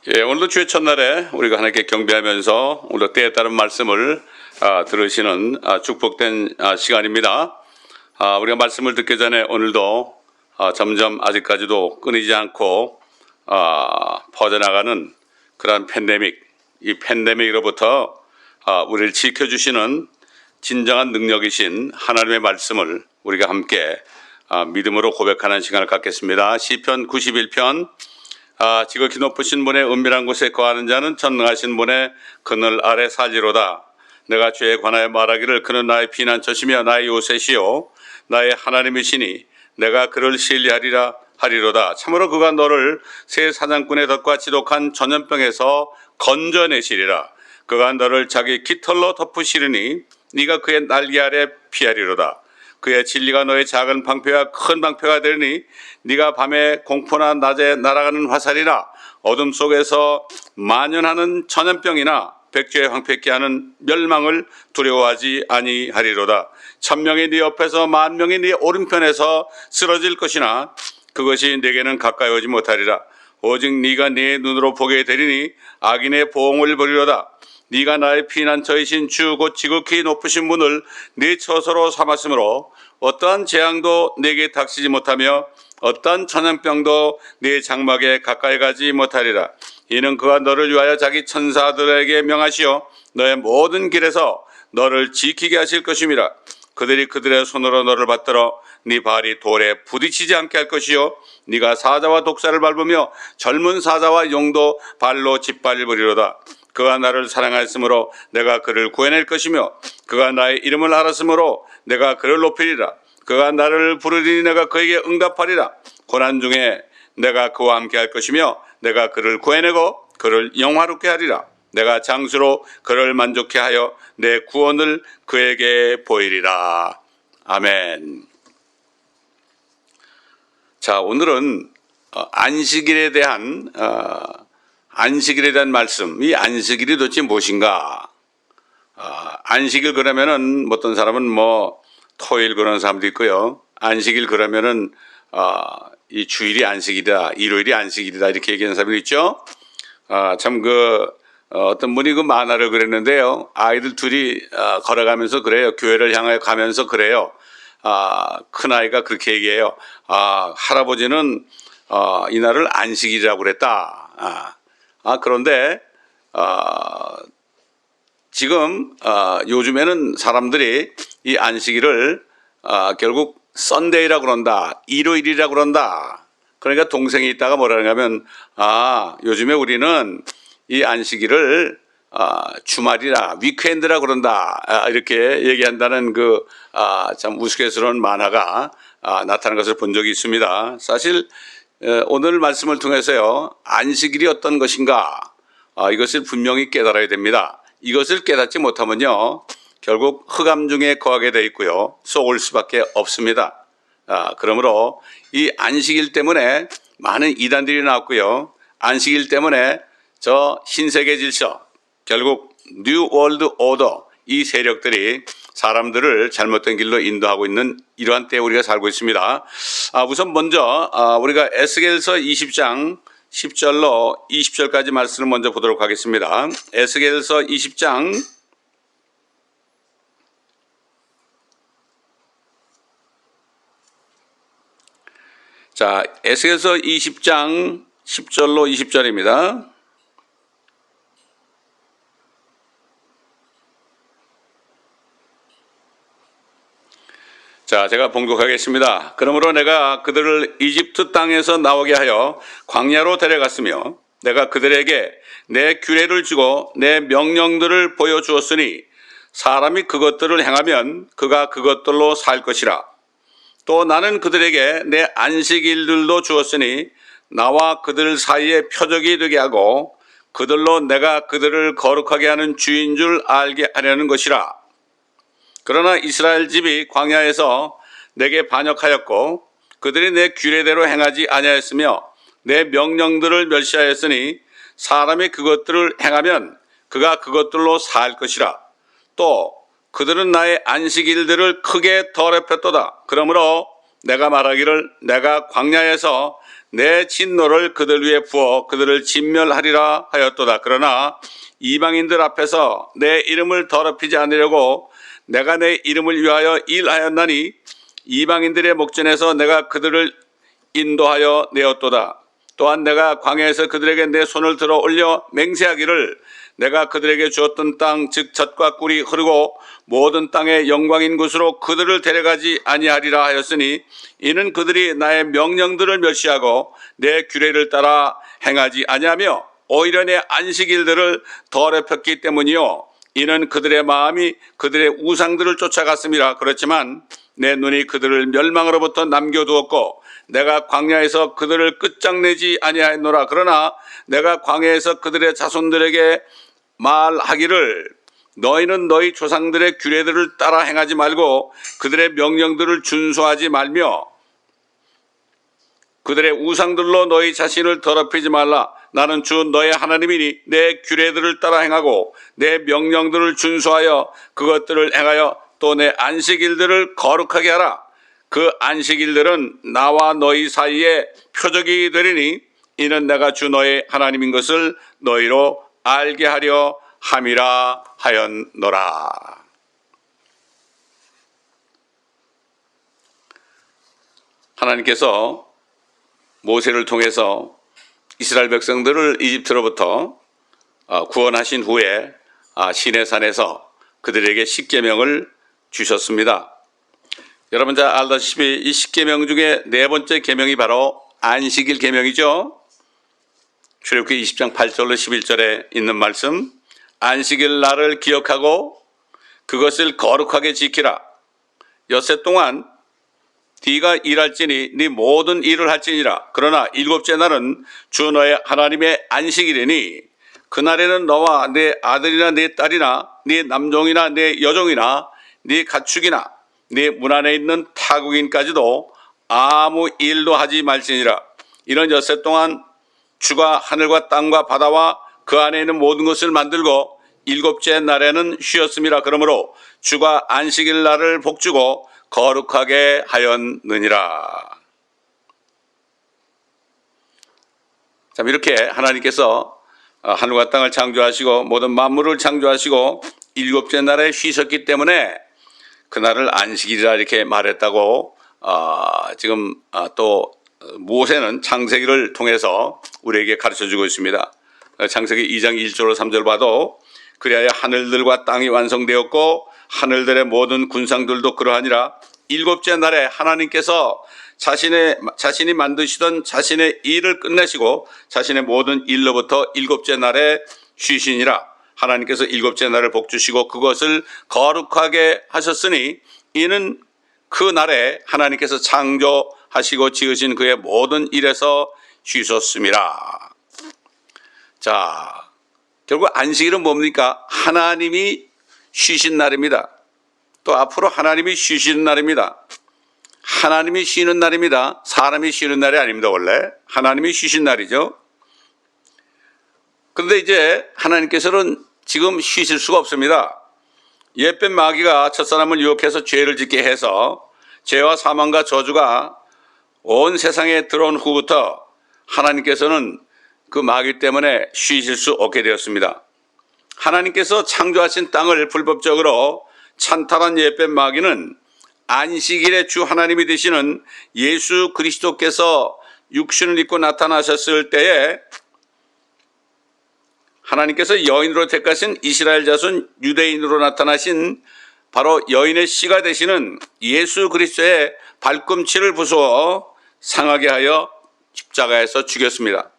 오늘도 주의 첫날에 우리가 하나님께 경배하면서 오늘 때에 따른 말씀을 들으시는 축복된 시간입니다. 우리가 말씀을 듣기 전에 오늘도 점점 아직까지도 끊이지 않고 퍼져나가는 그러한 팬데믹, 이 팬데믹으로부터 우리를 지켜주시는 진정한 능력이신 하나님의 말씀을 우리가 함께 믿음으로 고백하는 시간을 갖겠습니다. 시편 91편 지극히 높으신 분의 은밀한 곳에 거하는 자는 전능하신 분의 그늘 아래 살리로다. 내가 주에 관하여 말하기를 그는 나의 피난처시며 나의 요새시요 나의 하나님이시니 내가 그를 신뢰하리라 하리로다. 참으로 그가 너를 새 사냥꾼의 덫과 지독한 전염병에서 건져내시리라. 그가 너를 자기 깃털로 덮으시리니 네가 그의 날개 아래 피하리로다. 그의 진리가 너의 작은 방패와 큰 방패가 되리니 네가 밤에 공포나 낮에 날아가는 화살이나 어둠 속에서 만연하는 전염병이나 백주에 황폐케 하는 멸망을 두려워하지 아니하리로다. 1000명이 네 옆에서 10,000명이 네 오른편에서 쓰러질 것이나 그것이 네게는 가까이 오지 못하리라. 오직 네가 네 눈으로 보게 되리니 악인의 보응을 보리로다. 네가 나의 피난처이신 주 곧 지극히 높으신 분을 네 처소로 삼았으므로 어떠한 재앙도 네게 닥치지 못하며 어떠한 전염병도 네 장막에 가까이 가지 못하리라. 이는 그가 너를 위하여 자기 천사들에게 명하시어 너의 모든 길에서 너를 지키게 하실 것임이라. 그들이 그들의 손으로 너를 받들어 네 발이 돌에 부딪히지 않게 할 것이요 네가 사자와 독사를 밟으며 젊은 사자와 용도 발로 짓밟으리로다. 그가 나를 사랑하였으므로 내가 그를 구해낼 것이며 그가 나의 이름을 알았으므로 내가 그를 높이리라. 그가 나를 부르리니 내가 그에게 응답하리라. 고난 중에 내가 그와 함께 할 것이며 내가 그를 구해내고 그를 영화롭게 하리라. 내가 장수로 그를 만족케 하여 내 구원을 그에게 보이리라. 아멘. 자, 오늘은 안식일에 대한 말씀. 이 안식일이 도대체 무엇인가? 안식일 그러면은 어떤 사람은 토요일 그러는 사람도 있고요. 안식일 그러면은 이 주일이 안식일이다, 일요일이 안식일이다 이렇게 얘기하는 사람이 있죠. 어떤 분이 그 만화를 그렸는데요. 아이들 둘이 걸어가면서 그래요. 교회를 향하여 가면서 그래요. 큰 아이가 그렇게 얘기해요. 할아버지는 이날을 안식일이라고 그랬다. 그런데 지금 요즘에는 사람들이 이 안식일을 결국 썬데이라고 그런다, 일요일이라고 그런다. 그러니까 동생이 있다가 뭐라는가 하면 요즘에 우리는 이 안식일을 주말이라 위크엔드라 그런다, 이렇게 얘기한다는 참 우스갯스러운 만화가 나타난 것을 본 적이 있습니다. 사실 오늘 말씀을 통해서요, 안식일이 어떤 것인가 이것을 분명히 깨달아야 됩니다. 이것을 깨닫지 못하면요 결국 흑암 중에 거하게 돼 있고요 속을 수밖에 없습니다. 그러므로 이 안식일 때문에 많은 이단들이 나왔고요, 안식일 때문에 저 신세계 질서, 결국 뉴 월드 오더, 이 세력들이 사람들을 잘못된 길로 인도하고 있는 이러한 때에 우리가 살고 있습니다. 우선 먼저 우리가 에스겔서 20장 10절로 20절까지 말씀을 먼저 보도록 하겠습니다. 에스겔서 20장 에스겔서 20장 10절로 20절입니다. 제가 봉독하겠습니다. 그러므로 내가 그들을 이집트 땅에서 나오게 하여 광야로 데려갔으며 내가 그들에게 내 규례를 주고 내 명령들을 보여주었으니 사람이 그것들을 행하면 그가 그것들로 살 것이라. 또 나는 그들에게 내 안식일들도 주었으니 나와 그들 사이에 표적이 되게 하고 그들로 내가 그들을 거룩하게 하는 주인 줄 알게 하려는 것이라. 그러나 이스라엘 집이 광야에서 내게 반역하였고 그들이 내 규례대로 행하지 아니하였으며 내 명령들을 멸시하였으니 사람이 그것들을 행하면 그가 그것들로 살 것이라. 또 그들은 나의 안식일들을 크게 더럽혔도다. 그러므로 내가 말하기를 내가 광야에서 내 진노를 그들 위에 부어 그들을 진멸하리라 하였도다. 그러나 이방인들 앞에서 내 이름을 더럽히지 않으려고 내가 내 이름을 위하여 일하였나니 이방인들의 목전에서 내가 그들을 인도하여 내었도다. 또한 내가 광야에서 그들에게 내 손을 들어 올려 맹세하기를 내가 그들에게 주었던 땅 즉 젖과 꿀이 흐르고 모든 땅의 영광인 곳으로 그들을 데려가지 아니하리라 하였으니 이는 그들이 나의 명령들을 멸시하고 내 규례를 따라 행하지 아니하며 오히려 내 안식일들을 더럽혔기 때문이요 이는 그들의 마음이 그들의 우상들을 쫓아갔음이라. 그렇지만 내 눈이 그들을 멸망으로부터 남겨두었고 내가 광야에서 그들을 끝장내지 아니하였노라. 그러나 내가 광야에서 그들의 자손들에게 말하기를 너희는 너희 조상들의 규례들을 따라 행하지 말고 그들의 명령들을 준수하지 말며 그들의 우상들로 너희 자신을 더럽히지 말라. 나는 주 너의 하나님이니 내 규례들을 따라 행하고 내 명령들을 준수하여 그것들을 행하여 또 내 안식일들을 거룩하게 하라. 그 안식일들은 나와 너희 사이에 표적이 되리니 이는 내가 주 너의 하나님인 것을 너희로 알게 하려 함이라 하였노라. 하나님께서 모세를 통해서 이스라엘 백성들을 이집트로부터 구원하신 후에 시내산에서 그들에게 십계명을 주셨습니다. 여러분 잘 알다시피 이 십계명 중에 네 번째 계명이 바로 안식일 계명이죠. 출애굽기 20장 8절로 11절에 있는 말씀, 안식일 날을 기억하고 그것을 거룩하게 지키라. 엿새 동안 네가 일할지니 네 모든 일을 할지니라. 그러나 일곱째 날은 주 너의 하나님의 안식일이니 그날에는 너와 네 아들이나 네 딸이나 네 남종이나 네 여종이나 네 가축이나 네 문 안에 있는 타국인까지도 아무 일도 하지 말지니라. 이런 엿새 동안 주가 하늘과 땅과 바다와 그 안에 있는 모든 것을 만들고 일곱째 날에는 쉬었음이라. 그러므로 주가 안식일 날을 복주고 거룩하게 하였느니라. 참 이렇게 하나님께서 하늘과 땅을 창조하시고 모든 만물을 창조하시고 일곱째 날에 쉬셨기 때문에 그날을 안식일이라 이렇게 말했다고 지금 또 모세는 창세기를 통해서 우리에게 가르쳐주고 있습니다. 창세기 2장 1절로 3절 봐도 그리하여 하늘들과 땅이 완성되었고 하늘들의 모든 군상들도 그러하니라. 일곱째 날에 하나님께서 자신이 만드시던 자신의 일을 끝내시고 자신의 모든 일로부터 일곱째 날에 쉬시니라. 하나님께서 일곱째 날을 복주시고 그것을 거룩하게 하셨으니 이는 그 날에 하나님께서 창조하시고 지으신 그의 모든 일에서 쉬셨음이라. 자, 결국 안식일은 뭡니까? 하나님이 쉬신 날입니다. 또 앞으로 하나님이 쉬시는 날입니다. 하나님이 쉬는 날입니다. 사람이 쉬는 날이 아닙니다. 원래 하나님이 쉬신 날이죠. 그런데 이제 하나님께서는 지금 쉬실 수가 없습니다. 옛뱀 마귀가 첫사람을 유혹해서 죄를 짓게 해서 죄와 사망과 저주가 온 세상에 들어온 후부터 하나님께서는 그 마귀 때문에 쉬실 수 없게 되었습니다. 하나님께서 창조하신 땅을 불법적으로 찬탈한 옛뱀 마귀는 안식일의 주 하나님이 되시는 예수 그리스도께서 육신을 입고 나타나셨을 때에 하나님께서 여인으로 택하신 이스라엘 자손 유대인으로 나타나신 바로 여인의 씨가 되시는 예수 그리스도의 발꿈치를 부수어 상하게 하여 십자가에서 죽였습니다.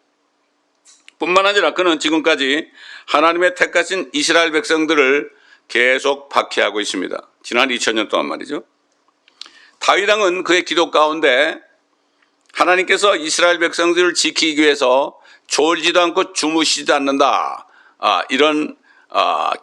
뿐만 아니라 그는 지금까지 하나님의 택하신 이스라엘 백성들을 계속 박해하고 있습니다. 지난 2000년 동안 말이죠. 다윗 왕은 그의 기도 가운데 하나님께서 이스라엘 백성들을 지키기 위해서 졸지도 않고 주무시지도 않는다. 이런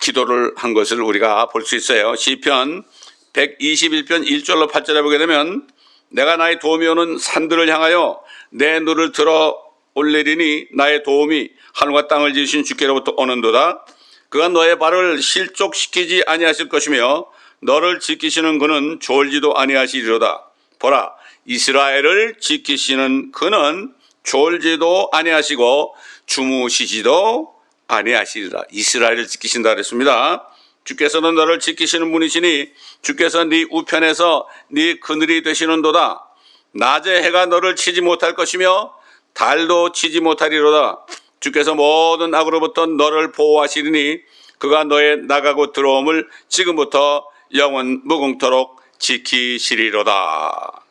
기도를 한 것을 우리가 볼 수 있어요. 시편 121편 1절로 8절에 보게 되면 내가 나의 도움이 오는 산들을 향하여 내 눈을 들어 올리리니 나의 도움이 하늘과 땅을 지으신 주께로부터 오는도다. 그가 너의 발을 실족시키지 아니하실 것이며 너를 지키시는 그는 졸지도 아니하시리로다. 보라, 이스라엘을 지키시는 그는 졸지도 아니하시고 주무시지도 아니하시리라. 이스라엘을 지키신다 그랬습니다. 주께서는 너를 지키시는 분이시니 주께서 네 우편에서 네 그늘이 되시는도다. 낮에 해가 너를 치지 못할 것이며 달도 치지 못하리로다. 주께서 모든 악으로부터 너를 보호하시리니 그가 너의 나가고 들어옴을 지금부터 영원 무궁토록 지키시리로다.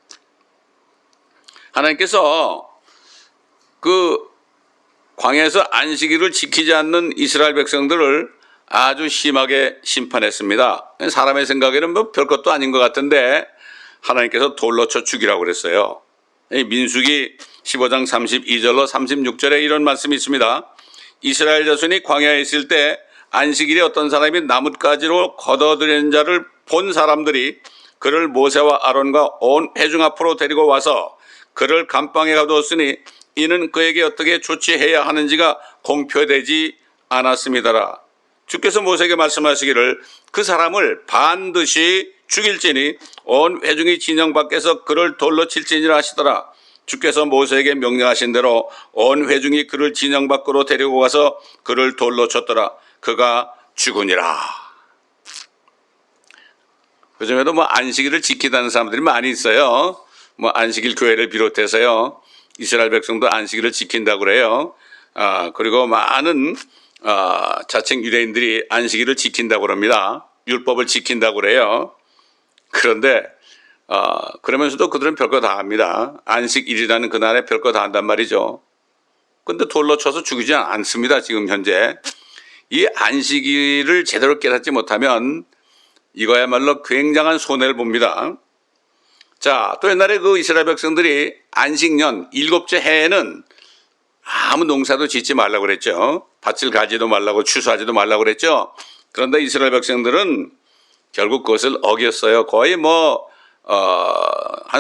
하나님께서 그 광야에서 안식일을 지키지 않는 이스라엘 백성들을 아주 심하게 심판했습니다. 사람의 생각에는 뭐 별것도 아닌 것 같은데 하나님께서 돌로 쳐 죽이라고 그랬어요. 민수기 15장 32절로 36절에 이런 말씀이 있습니다. 이스라엘 자손이 광야에 있을 때 안식일에 어떤 사람이 나뭇가지로 걷어들이는 자를 본 사람들이 그를 모세와 아론과 온 회중 앞으로 데리고 와서 그를 감방에 가두었으니 이는 그에게 어떻게 조치해야 하는지가 공표되지 않았습니다라. 주께서 모세에게 말씀하시기를 그 사람을 반드시 죽일지니 온 회중이 진영 밖에서 그를 돌로 칠지니라 하시더라. 주께서 모세에게 명령하신 대로 온 회중이 그를 진영 밖으로 데리고 가서 그를 돌로 쳤더라. 그가 죽으니라. 요즘에도 뭐 안식일을 지키다는 사람들이 많이 있어요. 뭐 안식일 교회를 비롯해서요. 이스라엘 백성도 안식일을 지킨다고 그래요. 그리고 많은 자칭 유대인들이 안식일을 지킨다고 그럽니다. 율법을 지킨다고 그래요. 그런데 그러면서도 그들은 별거 다 합니다. 안식일이라는 그날에 별거 다 한단 말이죠. 그런데 돌로 쳐서 죽이지 않습니다. 지금 현재. 이 안식일을 제대로 깨닫지 못하면 이거야말로 굉장한 손해를 봅니다. 자, 또 옛날에 그 이스라엘 백성들이 안식년 7째 해에는 아무 농사도 짓지 말라고 그랬죠. 밭을 가지도 말라고 추수하지도 말라고 그랬죠. 그런데 이스라엘 백성들은 결국 그것을 어겼어요. 거의 한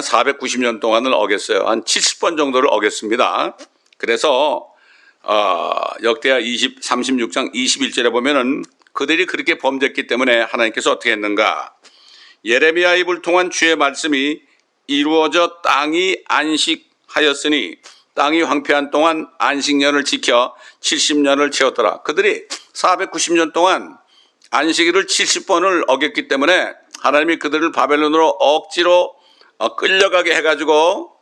490년 동안을 어겼어요. 한 70번 정도를 어겼습니다. 그래서 역대하 36장 21절에 보면은 그들이 그렇게 범죄했기 때문에 하나님께서 어떻게 했는가? 예레미야 입을 통한 주의 말씀이 이루어져 땅이 안식하였으니 땅이 황폐한 동안 안식년을 지켜 70년을 채웠더라. 그들이 490년 동안 안식일을 70번을 어겼기 때문에 하나님이 그들을 바벨론으로 억지로 끌려가게 해가지고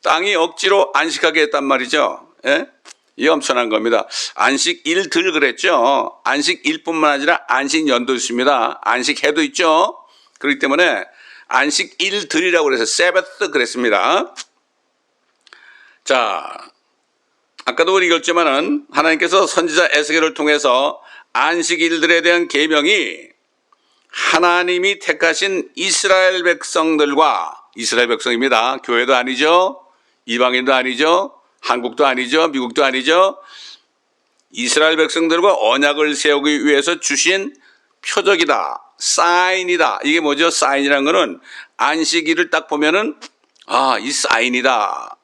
땅이 억지로 안식하게 했단 말이죠. 예? 이게 엄청난 겁니다. 안식일들 그랬죠. 안식일뿐만 아니라 안식년도 있습니다. 안식해도 있죠. 그렇기 때문에 안식일들이라고 그래서 세베트 그랬습니다. 자, 아까도 우리 읽었지만은 하나님께서 선지자 에스겔을 통해서 안식일들에 대한 계명이 하나님이 택하신 이스라엘 백성들과 이스라엘 백성입니다. 교회도 아니죠. 이방인도 아니죠. 한국도 아니죠. 미국도 아니죠. 이스라엘 백성들과 언약을 세우기 위해서 주신 표적이다. 사인이다. 이게 뭐죠? 사인이라는 거는 안식일을 딱 보면은 이 사인이다.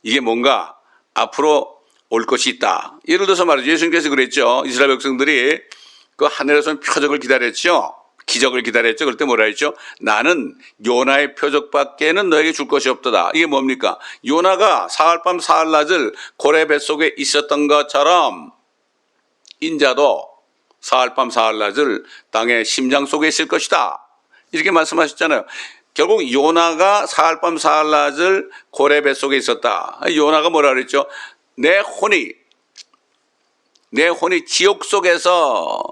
이게 뭔가 앞으로 올 것이 있다. 예를 들어서 말이죠. 예수님께서 그랬죠. 이스라엘 백성들이 그 하늘에서 표적을 기다렸죠. 기적을 기다렸죠. 그럴 때 뭐라 했죠? 나는 요나의 표적밖에는 너에게 줄 것이 없도다. 이게 뭡니까? 요나가 사흘밤 사흘낮을 고래 뱃속에 있었던 것처럼 인자도 사흘밤 사흘낮을 땅의 심장 속에 있을 것이다. 이렇게 말씀하셨잖아요. 결국 요나가 사흘밤 사흘낮을 고래 뱃속에 있었다. 요나가 뭐라 그랬죠? 내 혼이 지옥 속에서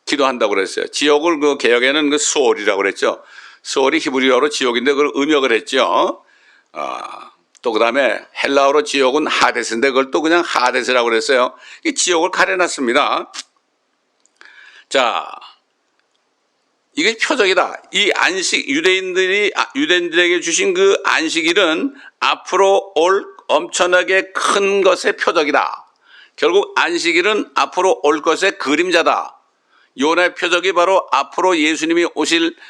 기도한다고 그랬어요. 지옥을 그 개혁에는 그 수올이라고 그랬죠. 수올이 히브리어로 지옥인데 그걸 음역을 했죠. 또 그 다음에 헬라어로 지옥은 하데스인데 그걸 또 그냥 하데스라고 그랬어요. 이 지옥을 가려놨습니다. 자, 이게 표적이다. 이 안식, 유대인들에게 주신 그 안식일은 앞으로 올 엄청나게 큰 것의 표적이다. 결국 안식일은 앞으로 올 것의 그림자다. 요나의 표적이 바로 앞으로 예수님이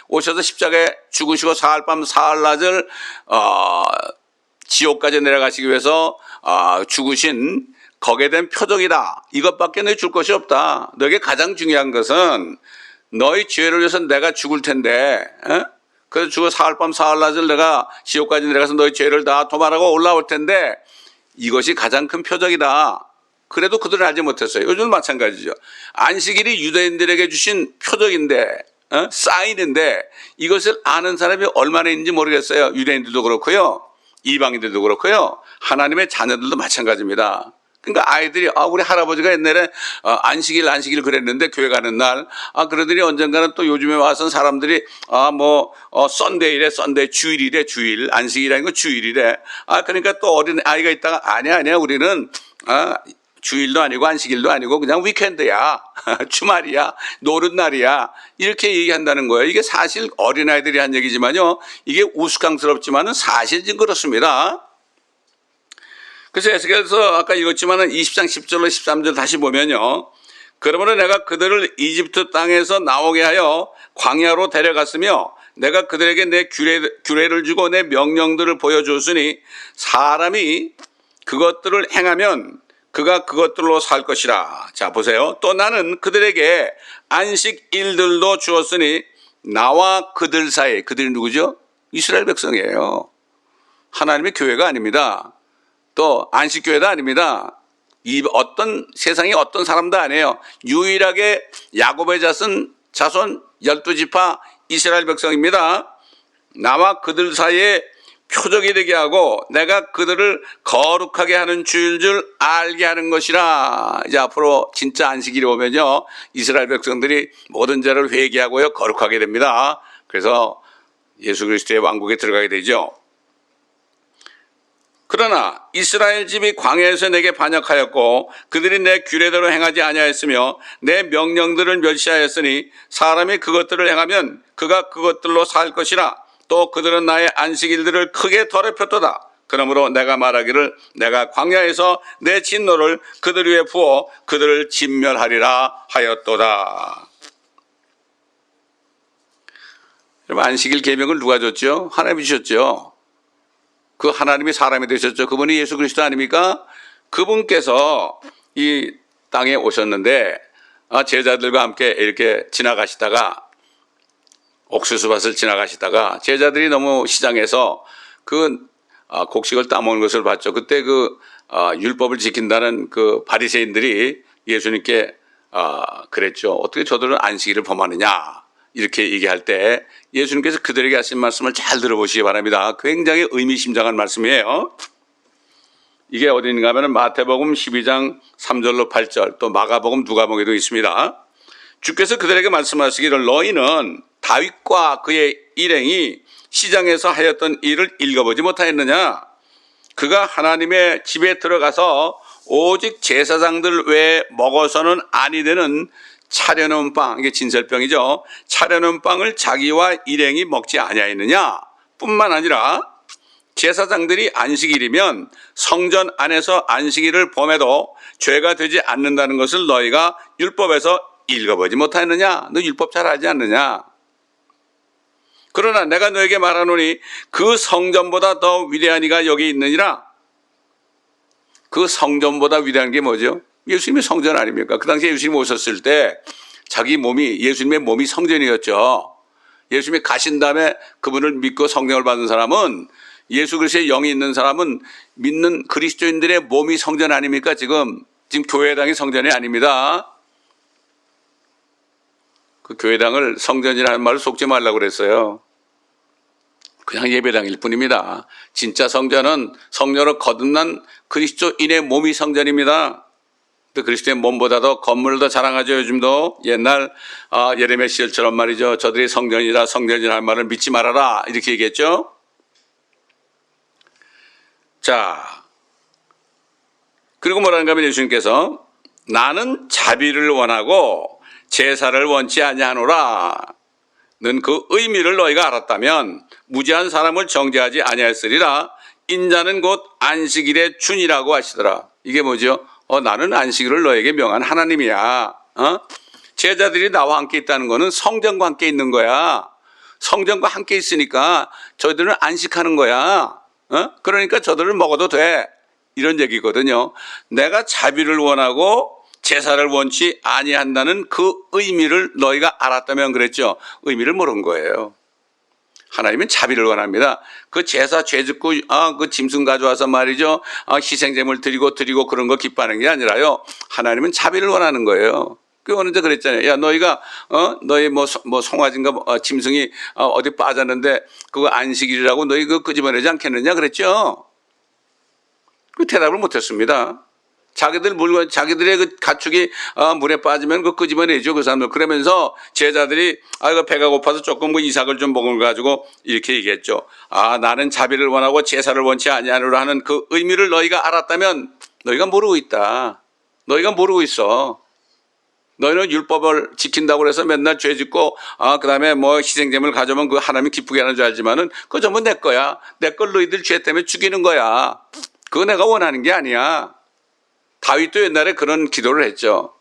오셔서 십자가에 죽으시고 사흘밤 사흘낮을 지옥까지 내려가시기 위해서 죽으신 거기에 대한 표적이다. 이것밖에 너희 줄 것이 없다. 너에게 가장 중요한 것은 너희 죄를 위해서 내가 죽을 텐데 그래서 죽어 사흘밤 사흘낮을 내가 지옥까지 내려가서 너희 죄를 다 도말하고 올라올 텐데 이것이 가장 큰 표적이다. 그래도 그들은 알지 못했어요. 요즘은 마찬가지죠. 안식일이 유대인들에게 주신 표적인데, 사인인데 이것을 아는 사람이 얼마나 있는지 모르겠어요. 유대인들도 그렇고요. 이방인들도 그렇고요. 하나님의 자녀들도 마찬가지입니다. 그러니까 아이들이 우리 할아버지가 옛날에 안식일 그랬는데 교회 가는 날 그러더니 언젠가는 또 요즘에 와서 사람들이 썬데이래 썬데이 주일 안식일 아니고 주일이래. 그러니까 또 어린 아이가 있다가 아니야 우리는 주일도 아니고 안식일도 아니고 그냥 위켄드야. 주말이야. 노는 날이야. 이렇게 얘기한다는 거예요. 이게 사실 어린아이들이 한 얘기지만요. 이게 우스꽝스럽지만은 사실 좀 그렇습니다. 그래서 에스겔서 아까 읽었지만은 20장 10절로 13절 다시 보면요. 그러므로 내가 그들을 이집트 땅에서 나오게 하여 광야로 데려갔으며 내가 그들에게 내 규례를 주고 내 명령들을 보여주었으니 사람이 그것들을 행하면 그가 그것들로 살 것이라. 자 보세요. 또 나는 그들에게 안식일들도 주었으니 나와 그들 사이, 그들이 누구죠? 이스라엘 백성이에요. 하나님의 교회가 아닙니다. 또 안식교회도 아닙니다. 세상에 어떤 사람도 아니에요. 유일하게 야곱의 자손 12지파 이스라엘 백성입니다. 나와 그들 사이에 표적이 되게 하고 내가 그들을 거룩하게 하는 주일 줄 알게 하는 것이라. 이제 앞으로 진짜 안식일이 오면요. 이스라엘 백성들이 모든 죄를 회개하고요. 거룩하게 됩니다. 그래서 예수 그리스도의 왕국에 들어가게 되죠. 그러나 이스라엘 집이 광야에서 내게 반역하였고 그들이 내 규례대로 행하지 아니하였으며 내 명령들을 멸시하였으니 사람이 그것들을 행하면 그가 그것들로 살 것이라. 또 그들은 나의 안식일들을 크게 더럽혔도다. 그러므로 내가 말하기를 내가 광야에서 내 진노를 그들 위에 부어 그들을 진멸하리라 하였도다. 여러분 안식일 계명을 누가 줬죠? 하나님이 주셨죠. 그 하나님이 사람이 되셨죠. 그분이 예수 그리스도 아닙니까? 그분께서 이 땅에 오셨는데 제자들과 함께 이렇게 지나가시다가 옥수수밭을 지나가시다가 제자들이 너무 시장에서 곡식을 따먹는 것을 봤죠. 그때 율법을 지킨다는 그 바리새인들이 예수님께 그랬죠. 어떻게 저들은 안식일을 범하느냐 이렇게 얘기할 때 예수님께서 그들에게 하신 말씀을 잘 들어보시기 바랍니다. 굉장히 의미심장한 말씀이에요. 이게 어딘가 하면 마태복음 12장 3절로 8절 또 마가복음 누가복음에도 있습니다. 주께서 그들에게 말씀하시기를 너희는 다윗과 그의 일행이 시장에서 하였던 일을 읽어보지 못하였느냐? 그가 하나님의 집에 들어가서 오직 제사장들 외에 먹어서는 아니 되는 차려놓은 빵, 이게 진설병이죠. 차려놓은 빵을 자기와 일행이 먹지 아니하였느냐? 뿐만 아니라 제사장들이 안식일이면 성전 안에서 안식일을 범해도 죄가 되지 않는다는 것을 너희가 율법에서 읽어보지 못하였느냐? 너 율법 잘 알지 않느냐? 그러나 내가 너에게 말하노니 그 성전보다 더 위대한 이가 여기 있느니라. 그 성전보다 위대한 게 뭐죠? 예수님의 성전 아닙니까? 그 당시에 예수님이 오셨을 때 예수님의 몸이 성전이었죠. 예수님이 가신 다음에 그분을 믿고 성령을 받은 사람은 예수 그리스도의 영이 있는 사람은 믿는 그리스도인들의 몸이 성전 아닙니까? 지금 교회당이 성전이 아닙니다. 그 교회당을 성전이라는 말을 속지 말라고 그랬어요. 그냥 예배당일 뿐입니다. 진짜 성전은 성령으로 거듭난 그리스도인의 몸이 성전입니다. 또 그리스도의 몸보다 더 건물을 더 자랑하죠. 요즘도 옛날 예레미야 시절처럼 말이죠. 저들이 성전이라 할 말을 믿지 말아라 이렇게 얘기했죠. 자, 그리고 뭐라는가 하면 예수님께서 나는 자비를 원하고 제사를 원치 아니하노라. 는 그 의미를 너희가 알았다면 무지한 사람을 정죄하지 아니하였으리라. 인자는 곧 안식일의 준이라고 하시더라. 이게 뭐죠? 나는 안식일을 너에게 명한 하나님이야. 제자들이 나와 함께 있다는 거는 성전과 함께 있는 거야. 성전과 함께 있으니까 저희들은 안식하는 거야. 그러니까 저들은 먹어도 돼. 이런 얘기거든요. 내가 자비를 원하고 제사를 원치 아니한다는 그 의미를 너희가 알았다면 그랬죠. 의미를 모른 거예요. 하나님은 자비를 원합니다. 그 제사 죄 짓고 그 짐승 가져와서 말이죠. 희생제물 드리고 그런 거 기뻐하는 게 아니라요. 하나님은 자비를 원하는 거예요. 그 어느 때 그랬잖아요. 야, 너희가 너희 뭐 송아지인가 짐승이 어디 빠졌는데 그거 안식일이라고 너희 그거 끄집어내지 않겠느냐 그랬죠. 그 대답을 못했습니다. 자기들의 그 가축이 물에 빠지면 그 끄집어내죠, 그 사람들. 그러면서 제자들이 그 배가 고파서 조금 그 이삭을 좀 먹어가지고 이렇게 얘기했죠. 나는 자비를 원하고 제사를 원치 아니하노라 하는 그 의미를 너희가 알았다면 너희가 모르고 있다. 너희가 모르고 있어. 너희는 율법을 지킨다고 해서 맨날 죄 짓고 그다음에 뭐 희생제물 가져오면 그 하나님이 기쁘게 하는 줄 알지만은 그거 전부 내 거야. 내 걸 너희들 죄 때문에 죽이는 거야. 그거 내가 원하는 게 아니야. 다윗도 옛날에 그런 기도를 했죠.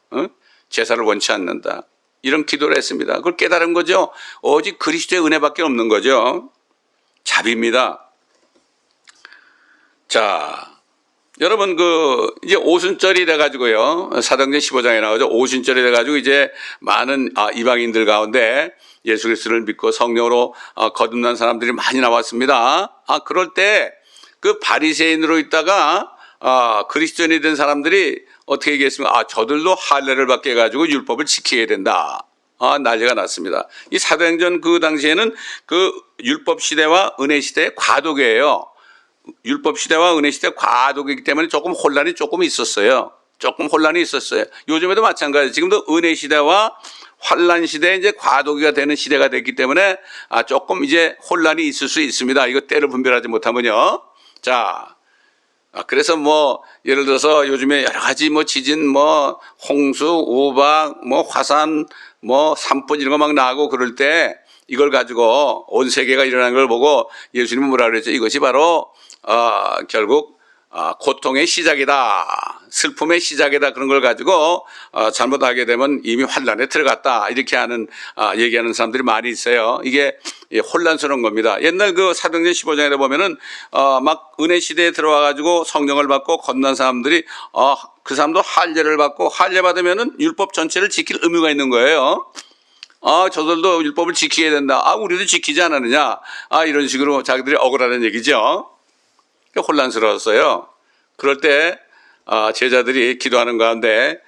제사를 원치 않는다. 이런 기도를 했습니다. 그걸 깨달은 거죠. 오직 그리스도의 은혜밖에 없는 거죠. 자비입니다. 자, 여러분 이제 오순절이 돼가지고요. 사도행전 15장에 나오죠. 오순절이 돼가지고 이제 많은 이방인들 가운데 예수 그리스도를 믿고 성령으로 거듭난 사람들이 많이 나왔습니다. 그럴 때 그 바리새인으로 있다가 그리스도인이 된 사람들이 어떻게 얘기했습니까? 저들도 할례를 받게 해가지고 율법을 지켜야 된다. 난리가 났습니다. 이 사도행전 그 당시에는 그 율법 시대와 은혜 시대의 과도기예요. 율법 시대와 은혜 시대 과도기이기 때문에 조금 혼란이 조금 있었어요. 요즘에도 마찬가지. 지금도 은혜 시대와 환란 시대에 이제 과도기가 되는 시대가 됐기 때문에 조금 이제 혼란이 있을 수 있습니다. 이거 때를 분별하지 못하면요. 자, 그래서 뭐 예를 들어서 요즘에 여러 가지 뭐 지진, 뭐 홍수, 우박, 뭐 화산, 뭐 산불 이런 거 막 나고 그럴 때 이걸 가지고 온 세계가 일어나는 걸 보고 예수님은 뭐라 그랬죠? 이것이 바로 결국 고통의 시작이다. 슬픔의 시작이다. 그런 걸 가지고 잘못하게 되면 이미 환란에 들어갔다. 이렇게 얘기하는 사람들이 많이 있어요. 이게 혼란스러운 겁니다. 옛날 그 사도행전 15장에 보면은 막 은혜 시대에 들어와 가지고 성령을 받고 건넌 사람들이 그 사람도 할례를 받고 할례 받으면은 율법 전체를 지킬 의무가 있는 거예요. 저들도 율법을 지켜야 된다. 우리도 지키지 않았느냐. 이런 식으로 자기들이 억울하다는 얘기죠. 혼란스러웠어요. 그럴 때 제자들이 기도하는 가운데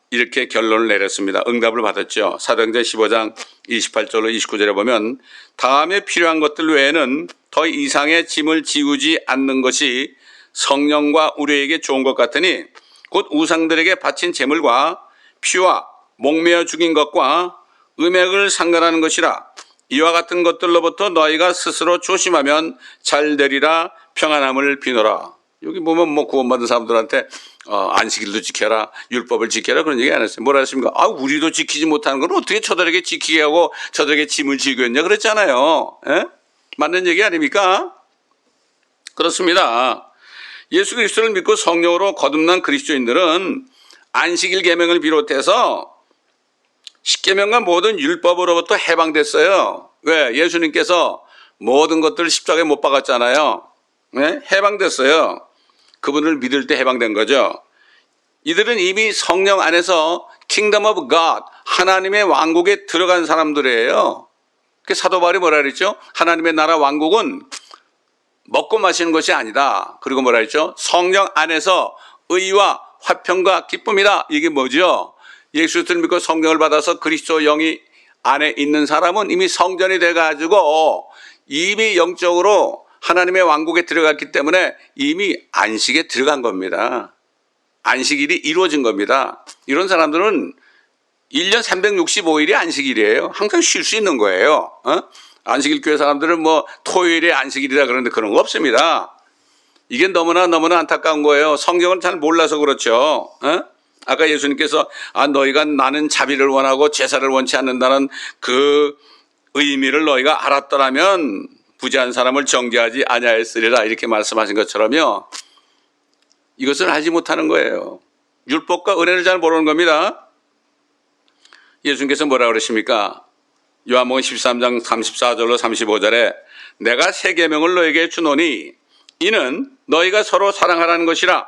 이렇게 결론을 내렸습니다. 응답을 받았죠. 사도행전 15장 28절로 29절에 보면 다음에 필요한 것들 외에는 더 이상의 짐을 지우지 않는 것이 성령과 우리에게 좋은 것 같으니 곧 우상들에게 바친 제물과 피와 목매어 죽인 것과 음액을 상관하는 것이라. 이와 같은 것들로부터 너희가 스스로 조심하면 잘 되리라. 평안함을 비노라. 여기 보면 뭐 구원받은 사람들한테 안식일도 지켜라, 율법을 지켜라 그런 얘기 안 했어요. 뭐라 했습니까? 우리도 지키지 못하는 건 어떻게 저들에게 지키게 하고 저들에게 짐을 지우겠냐 그랬잖아요. 에? 맞는 얘기 아닙니까? 그렇습니다. 예수 그리스도를 믿고 성령으로 거듭난 그리스도인들은 안식일 계명을 비롯해서 십계명과 모든 율법으로부터 해방됐어요. 왜? 예수님께서 모든 것들을 십자가에 못 박았잖아요. 네? 해방됐어요. 그분을 믿을 때 해방된 거죠. 이들은 이미 성령 안에서 Kingdom of God, 하나님의 왕국에 들어간 사람들이에요. 그 사도 바울이 뭐라 그랬죠? 하나님의 나라 왕국은 먹고 마시는 것이 아니다. 그리고 뭐라 했죠? 성령 안에서 의와 화평과 기쁨이다. 이게 뭐죠? 예수를 믿고 성령을 받아서 그리스도 영이 안에 있는 사람은 이미 성전이 돼가지고 이미 영적으로 하나님의 왕국에 들어갔기 때문에 이미 안식에 들어간 겁니다. 안식일이 이루어진 겁니다. 이런 사람들은 1년 365일이 안식일이에요. 항상 쉴 수 있는 거예요. 안식일 교회 사람들은 뭐 토요일에 안식일이라 그러는데 그런 거 없습니다. 이게 너무나 안타까운 거예요. 성경을 잘 몰라서 그렇죠. 아까 예수님께서 너희가 나는 자비를 원하고 제사를 원치 않는다는 그 의미를 너희가 알았더라면 부재한 사람을 정죄하지 아니하였으리라 이렇게 말씀하신 것처럼요. 이것을 알지 못하는 거예요. 율법과 은혜를 잘 모르는 겁니다. 예수님께서 뭐라고 그러십니까? 요한복음 13장 34절로 35절에 내가 새 계명을 너에게 주노니 이는 너희가 서로 사랑하라는 것이라.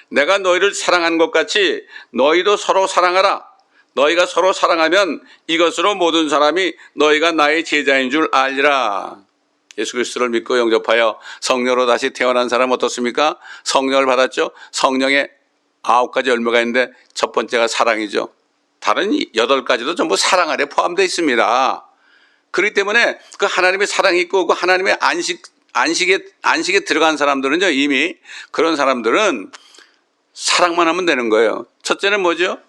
내가 너희를 사랑한 것 같이 너희도 서로 사랑하라. 너희가 서로 사랑하면 이것으로 모든 사람이 너희가 나의 제자인 줄 알리라. 예수 그리스도를 믿고 영접하여 성령으로 다시 태어난 사람 어떻습니까? 성령을 받았죠. 성령의 9가지 열매가 있는데 첫 번째가 사랑이죠. 다른 8가지도 전부 사랑 안에 포함되어 있습니다. 그렇기 때문에 그 하나님의 사랑이 있고 그 하나님의 안식에 들어간 사람들은요, 이미 그런 사람들은 사랑만 하면 되는 거예요. 첫째는 뭐죠?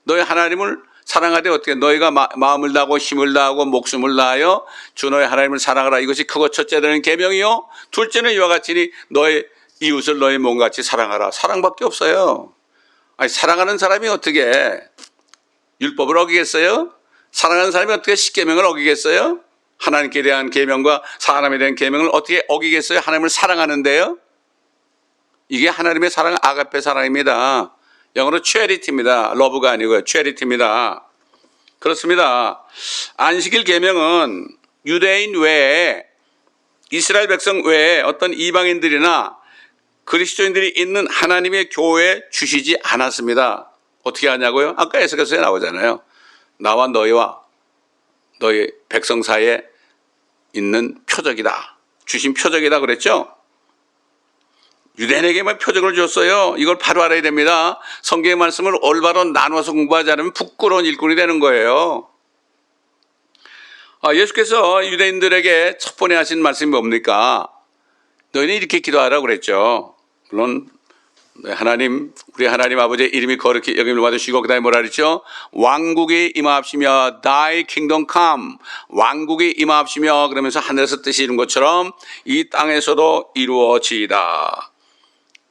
너희 하나님을 사랑하되 어떻게 너희가 마음을 다하고 힘을 다하고 목숨을 다하여 주 너희 하나님을 사랑하라. 이것이 크고 첫째 되는 계명이요. 둘째는 이와 같으니 너희 이웃을 너희 몸같이 사랑하라. 사랑밖에 없어요. 아니, 사랑하는 사람이 어떻게 율법을 어기겠어요? 사랑하는 사람이 어떻게 십계명을 어기겠어요? 하나님께 대한 계명과 사람에 대한 계명을 어떻게 어기겠어요? 하나님을 사랑하는데요. 이게 하나님의 사랑, 아가페 사랑입니다. 영어로 charity입니다. 러브가 아니고요. charity입니다. 그렇습니다. 안식일 계명은 유대인 외에 이스라엘 백성 외에 어떤 이방인들이나 그리스도인들이 있는 하나님의 교회에 주시지 않았습니다. 어떻게 하냐고요? 아까 에스겔서에 나오잖아요. 나와 너희와 너희 백성 사이에 있는 표적이다. 주신 표적이다 그랬죠? 유대인에게만 표적을 줬어요. 이걸 바로 알아야 됩니다. 성경의 말씀을 올바로 나눠서 공부하지 않으면 부끄러운 일꾼이 되는 거예요. 예수께서 유대인들에게 첫 번에 하신 말씀이 뭡니까? 너희는 이렇게 기도하라고 그랬죠. 물론 하나님, 우리 하나님 아버지의 이름이 거룩히 여김을 받으시고 그 다음에 뭐라 그랬죠? 왕국이 임하옵시며 Thy kingdom come. 왕국이 임하옵시며 그러면서 하늘에서 뜻이 이룬 것처럼 이 땅에서도 이루어지이다.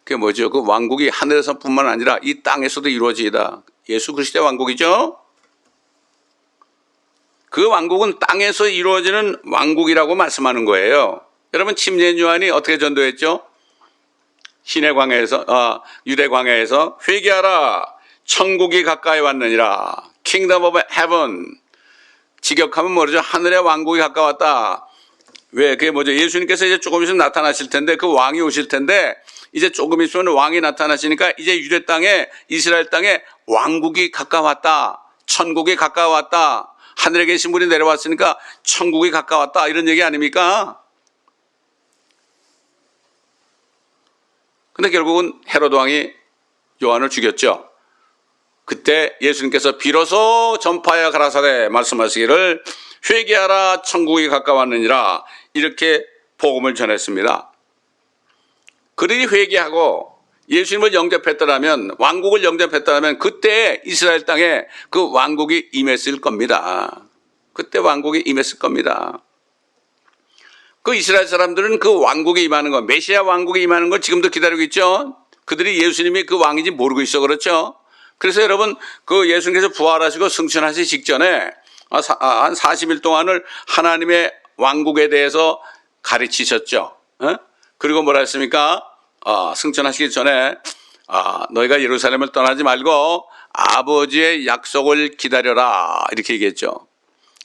그게 뭐죠? 그 왕국이 하늘에서뿐만 아니라 이 땅에서도 이루어지이다. 예수 그리스도의 왕국이죠? 그 왕국은 땅에서 이루어지는 왕국이라고 말씀하는 거예요. 여러분, 침례 요한이 어떻게 전도했죠? 신의 광야에서, 유대 광야에서 회개하라. 천국이 가까이 왔느니라. Kingdom of Heaven. 직역하면 뭐죠? 하늘의 왕국이 가까웠다. 왜? 그게 뭐죠? 예수님께서 이제 조금 있으면 나타나실 텐데, 그 왕이 오실 텐데, 이제 조금 있으면 왕이 나타나시니까 이제 유대 땅에, 이스라엘 땅에 왕국이 가까웠다. 천국이 가까웠다. 하늘에 계신 분이 내려왔으니까 천국이 가까웠다. 이런 얘기 아닙니까? 근데 결국은 헤로드 왕이 요한을 죽였죠. 그때 예수님께서 비로소 전파하여 가라사대 말씀하시기를 회개하라 천국이 가까웠느니라 이렇게 복음을 전했습니다. 그들이 회개하고 예수님을 영접했더라면, 왕국을 영접했더라면 그때 이스라엘 땅에 그 왕국이 임했을 겁니다. 그때 왕국이 임했을 겁니다. 그 이스라엘 사람들은 그 왕국이 임하는 거, 메시아 왕국이 임하는 걸 지금도 기다리고 있죠. 그들이 예수님이 그 왕인지 모르고 있어 그렇죠. 그래서 여러분, 그 예수님께서 부활하시고 승천하시기 직전에 한 40일 동안을 하나님의 왕국에 대해서 가르치셨죠. 그리고 뭐라 했습니까? 승천하시기 전에 너희가 예루살렘을 떠나지 말고 아버지의 약속을 기다려라 이렇게 얘기했죠.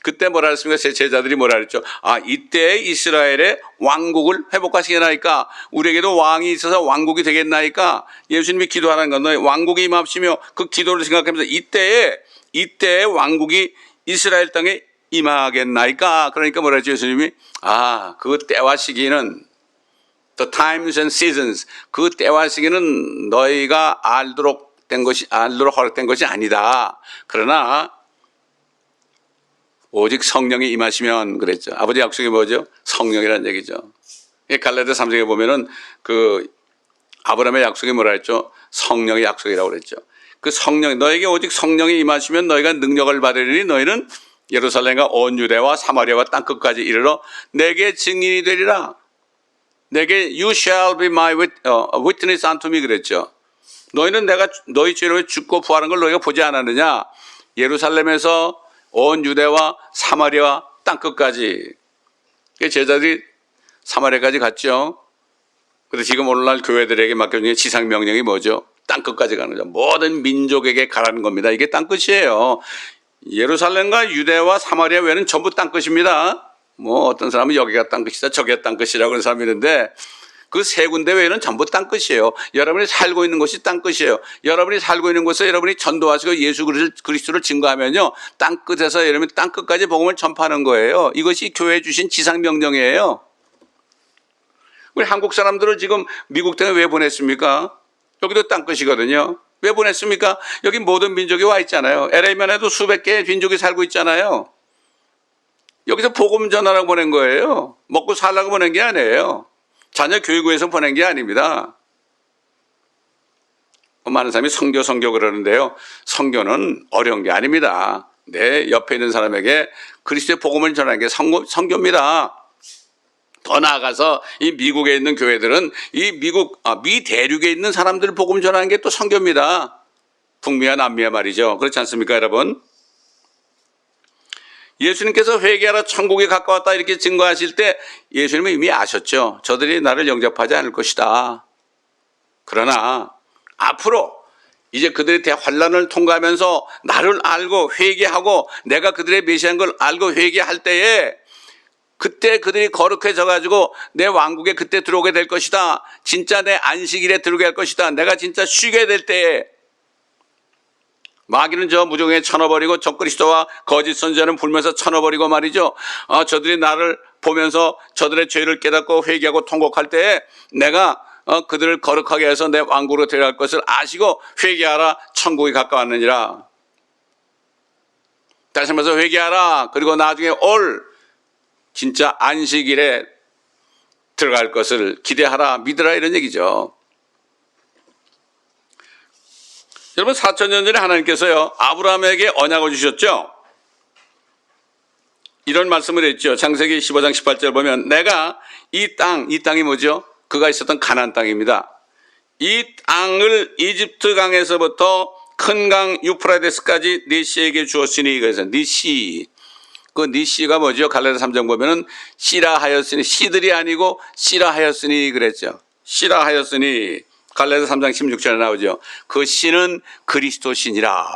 그때 뭐라 했습니까? 제 제자들이 뭐라 그랬죠? 이때 이스라엘의 왕국을 회복하시겠나이까? 우리에게도 왕이 있어서 왕국이 되겠나이까? 예수님이 기도하는 건 너희 왕국이 임합시며 그 기도를 생각하면서 이때의 왕국이 이스라엘 땅에 임하겠나이까? 그러니까 뭐라 했죠? 예수님이 그 때와 시기는 The times and seasons, 그 때와 시기는 너희가 알도록 허락된 것이 아니다. 그러나 오직 성령이 임하시면 그랬죠. 아버지 약속이 뭐죠? 성령이라는 얘기죠. 갈라디아 3장에 보면은 그 아브라함의 약속이 뭐라 했죠? 성령의 약속이라고 그랬죠. 그 성령, 너에게 오직 성령이 임하시면 너희가 능력을 받으리니 너희는 예루살렘과 온 유대와 사마리아와 땅끝까지 이르러 내게 증인이 되리라. 내게 you shall be my witness unto me 그랬죠. 너희는 내가 너희 죄로 죽고 부활한 걸 너희가 보지 않았느냐? 예루살렘에서 온 유대와 사마리아 땅끝까지. 제자들이 사마리아까지 갔죠. 그런데 지금 오늘날 교회들에게 맡겨진 지상 명령이 뭐죠? 땅끝까지 가는 거죠. 모든 민족에게 가라는 겁니다. 이게 땅끝이에요. 예루살렘과 유대와 사마리아 외에는 전부 땅끝입니다. 뭐 어떤 사람은 여기가 땅끝이다 저기가 땅끝이라고 그런 사람이 있는데 그 세 군데 외에는 전부 땅끝이에요. 여러분이 살고 있는 곳이 땅끝이에요. 여러분이 살고 있는 곳에 여러분이 전도하시고 예수 그리스도를 증거하면요, 땅끝에서 여러분이 땅끝까지 복음을 전파하는 거예요. 이것이 교회에 주신 지상명령이에요. 우리 한국 사람들을 지금 미국 땅에 왜 보냈습니까? 여기도 땅끝이거든요. 왜 보냈습니까? 여기 모든 민족이 와 있잖아요. LA만 해도 수백 개의 민족이 살고 있잖아요. 여기서 복음 전하라고 보낸 거예요. 먹고 살라고 보낸 게 아니에요. 자녀 교육을 위해서 보낸 게 아닙니다. 많은 사람이 선교 그러는데요. 선교는 어려운 게 아닙니다. 내 옆에 있는 사람에게 그리스도의 복음을 전하는 게 선교입니다. 더 나아가서 이 미국에 있는 교회들은 미 대륙에 있는 사람들 복음 전하는 게 또 선교입니다. 북미와 남미와 말이죠. 그렇지 않습니까, 여러분? 예수님께서 회개하라 천국에 가까웠다 이렇게 증거하실 때 예수님은 이미 아셨죠. 저들이 나를 영접하지 않을 것이다. 그러나 앞으로 이제 그들이 대환란을 통과하면서 나를 알고 회개하고 내가 그들의 메시아인 걸 알고 회개할 때에 그때 그들이 거룩해져 가지고 내 왕국에 그때 들어오게 될 것이다. 진짜 내 안식일에 들어오게 할 것이다. 내가 진짜 쉬게 될 때에 마귀는 저 무종에 쳐넣어버리고 적그리스도와 거짓 선지자는 불면서 쳐넣어버리고 말이죠. 저들이 나를 보면서 저들의 죄를 깨닫고 회개하고 통곡할 때에 내가 그들을 거룩하게 해서 내 왕국으로 데려갈 것을 아시고 회개하라 천국이 가까웠느니라. 다시 한번 회개하라. 그리고 나중에 올 진짜 안식일에 들어갈 것을 기대하라 믿으라 이런 얘기죠. 여러분 4,000년 전에 하나님께서요 아브라함에게 언약을 주셨죠. 이런 말씀을 했죠. 창세기 15장 18절 보면 내가 이 땅이 뭐죠? 그가 있었던 가나안 땅입니다. 이 땅을 이집트 강에서부터 큰 강 유프라데스까지 니시에게 주었으니 그래서 니시 그 니시가 뭐죠? 갈라디아 3장 보면은 씨라 하였으니 씨들이 아니고 씨라 하였으니 그랬죠. 씨라 하였으니 갈라디아 3장 16절에 나오죠. 그 씨는 그리스도 신이라.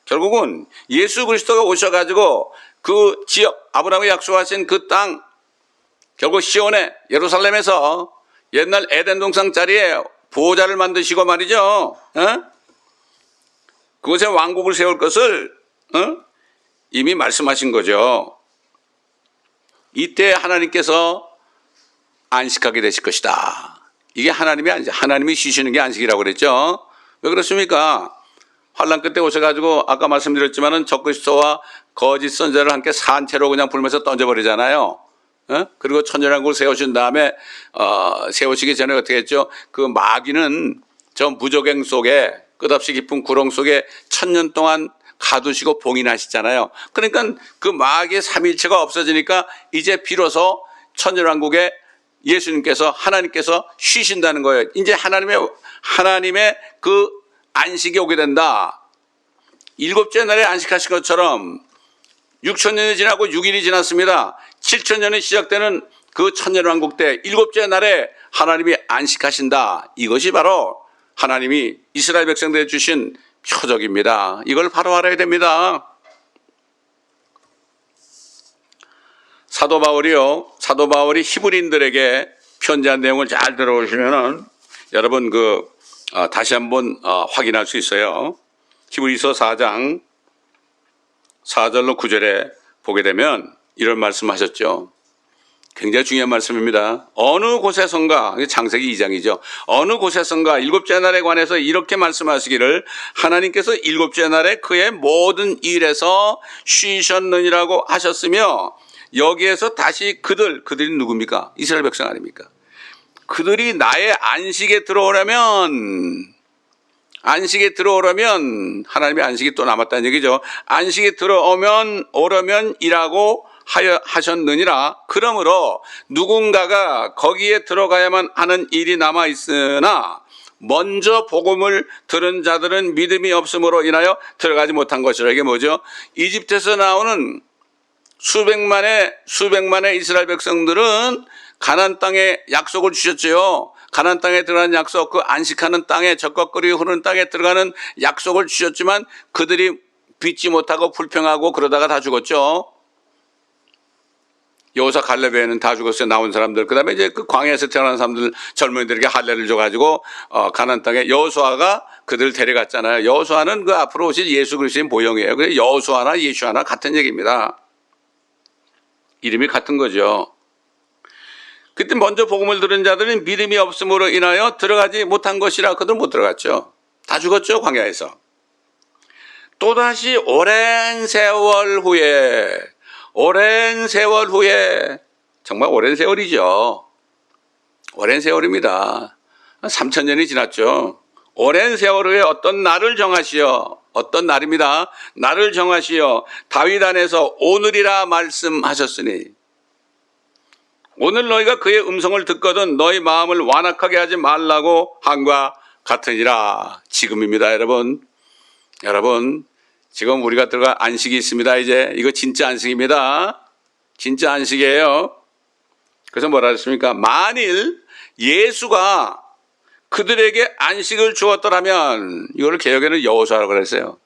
결국은 예수 그리스도가 오셔가지고 그 지역 아브라함이 약속하신 그 땅 결국 시온에 예루살렘에서 옛날 에덴 동산 자리에 보호자를 만드시고 말이죠. 그곳에 왕국을 세울 것을 이미 말씀하신 거죠. 이때 하나님께서 안식하게 되실 것이다. 이게 하나님이 쉬시는 게 안식이라고 그랬죠. 왜 그렇습니까? 환란 끝에 오셔가지고 아까 말씀드렸지만은 적그리스도와 거짓 선지자를 함께 산채로 그냥 불면서 던져버리잖아요. 그리고 천년왕국을 세우신 다음에 세우시기 전에 어떻게 했죠? 그 마귀는 저 무저갱 속에 끝없이 깊은 구렁 속에 1000년 동안 가두시고 봉인하시잖아요. 그러니까 그 마귀의 삼일체가 없어지니까 이제 비로소 천년왕국에 예수님께서 하나님께서 쉬신다는 거예요. 이제 하나님의 그 안식이 오게 된다. 일곱째 날에 안식하신 것처럼 6,000년이 지나고 6일이 지났습니다. 7,000년이 시작되는 그 천년왕국 때 일곱째 날에 하나님이 안식하신다. 이것이 바로 하나님이 이스라엘 백성들에 주신 표적입니다. 이걸 바로 알아야 됩니다. 사도 바울이 히브리인들에게 편지한 내용을 잘 들어보시면은 여러분 다시 한번 확인할 수 있어요. 히브리서 4장 4절로 9절에 보게 되면 이런 말씀하셨죠. 굉장히 중요한 말씀입니다. 어느 곳에선가, 창세기 2장이죠. 어느 곳에선가 일곱째 날에 관해서 이렇게 말씀하시기를 하나님께서 일곱째 날에 그의 모든 일에서 쉬셨느니라고 하셨으며 여기에서 다시 그들이 누굽니까? 이스라엘 백성 아닙니까? 그들이 나의 안식에 들어오려면 하나님의 안식이 또 남았다는 얘기죠. 안식에 오려면 이라고 하셨느니라. 그러므로 누군가가 거기에 들어가야만 하는 일이 남아 있으나 먼저 복음을 들은 자들은 믿음이 없음으로 인하여 들어가지 못한 것이라. 이게 뭐죠? 이집트에서 나오는 수백만의 이스라엘 백성들은 가나안 땅에 약속을 주셨죠. 가나안 땅에 들어가는 약속, 그 안식하는 땅에 젖과 꿀이 흐르는 땅에 들어가는 약속을 주셨지만 그들이 믿지 못하고 불평하고 그러다가 다 죽었죠. 여호수아 갈렙에는 다 죽었어요. 나온 사람들. 그다음에 이제 그 광야에서 태어난 사람들 젊은이들에게 할례를 줘가지고 가나안 땅에 여호수아가 그들 데려갔잖아요. 여호수아는 그 앞으로 오실 예수 그리스도의 모형이에요. 그래서 여호수아나 예수아나 같은 얘기입니다. 이름이 같은 거죠. 그때 먼저 복음을 들은 자들은 믿음이 없음으로 인하여 들어가지 못한 것이라 그들 못 들어갔죠. 다 죽었죠, 광야에서. 또다시 오랜 세월 후에 정말 오랜 세월이죠. 오랜 세월입니다. 3000년이 지났죠. 오랜 세월 후에 어떤 날을 정하시어, 어떤 날입니다. 날을 정하시어 다윗 안에서 오늘이라 말씀하셨으니 오늘 너희가 그의 음성을 듣거든 너희 마음을 완악하게 하지 말라고 한과 같으니라. 지금입니다, 여러분. 여러분, 지금 우리가 들어갈 안식이 있습니다. 이제 이거 진짜 안식입니다. 진짜 안식이에요. 그래서 뭐라 했습니까? 만일 예수가 그들에게 안식을 주었더라면, 이걸 개역에는 여호수아라고 그랬어요.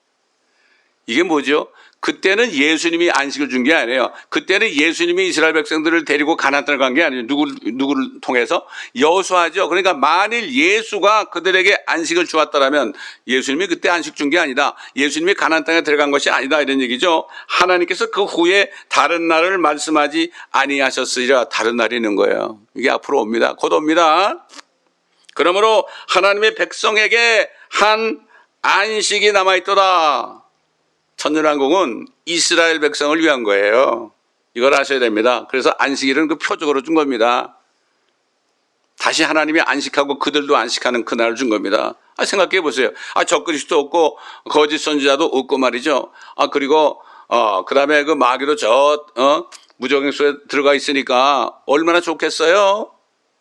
이게 뭐죠? 그때는 예수님이 안식을 준 게 아니에요. 그때는 예수님이 이스라엘 백성들을 데리고 가나안 땅을 간 게 아니에요. 누구를 통해서? 여호수아죠. 그러니까 만일 예수가 그들에게 안식을 주었더라면 예수님이 그때 안식 준 게 아니다. 예수님이 가나안 땅에 들어간 것이 아니다, 이런 얘기죠. 하나님께서 그 후에 다른 날을 말씀하지 아니하셨으리라. 다른 날이 있는 거예요. 이게 앞으로 옵니다. 곧 옵니다. 그러므로 하나님의 백성에게 한 안식이 남아있도다. 천년왕국은 이스라엘 백성을 위한 거예요. 이걸 아셔야 됩니다. 그래서 안식일은 그 표적으로 준 겁니다. 다시 하나님이 안식하고 그들도 안식하는 그날을 준 겁니다. 생각해 보세요. 적그리스도 없고 거짓 선지자도 없고 말이죠. 그리고 그 다음에 그 마귀도 무적행 속에 들어가 있으니까 얼마나 좋겠어요.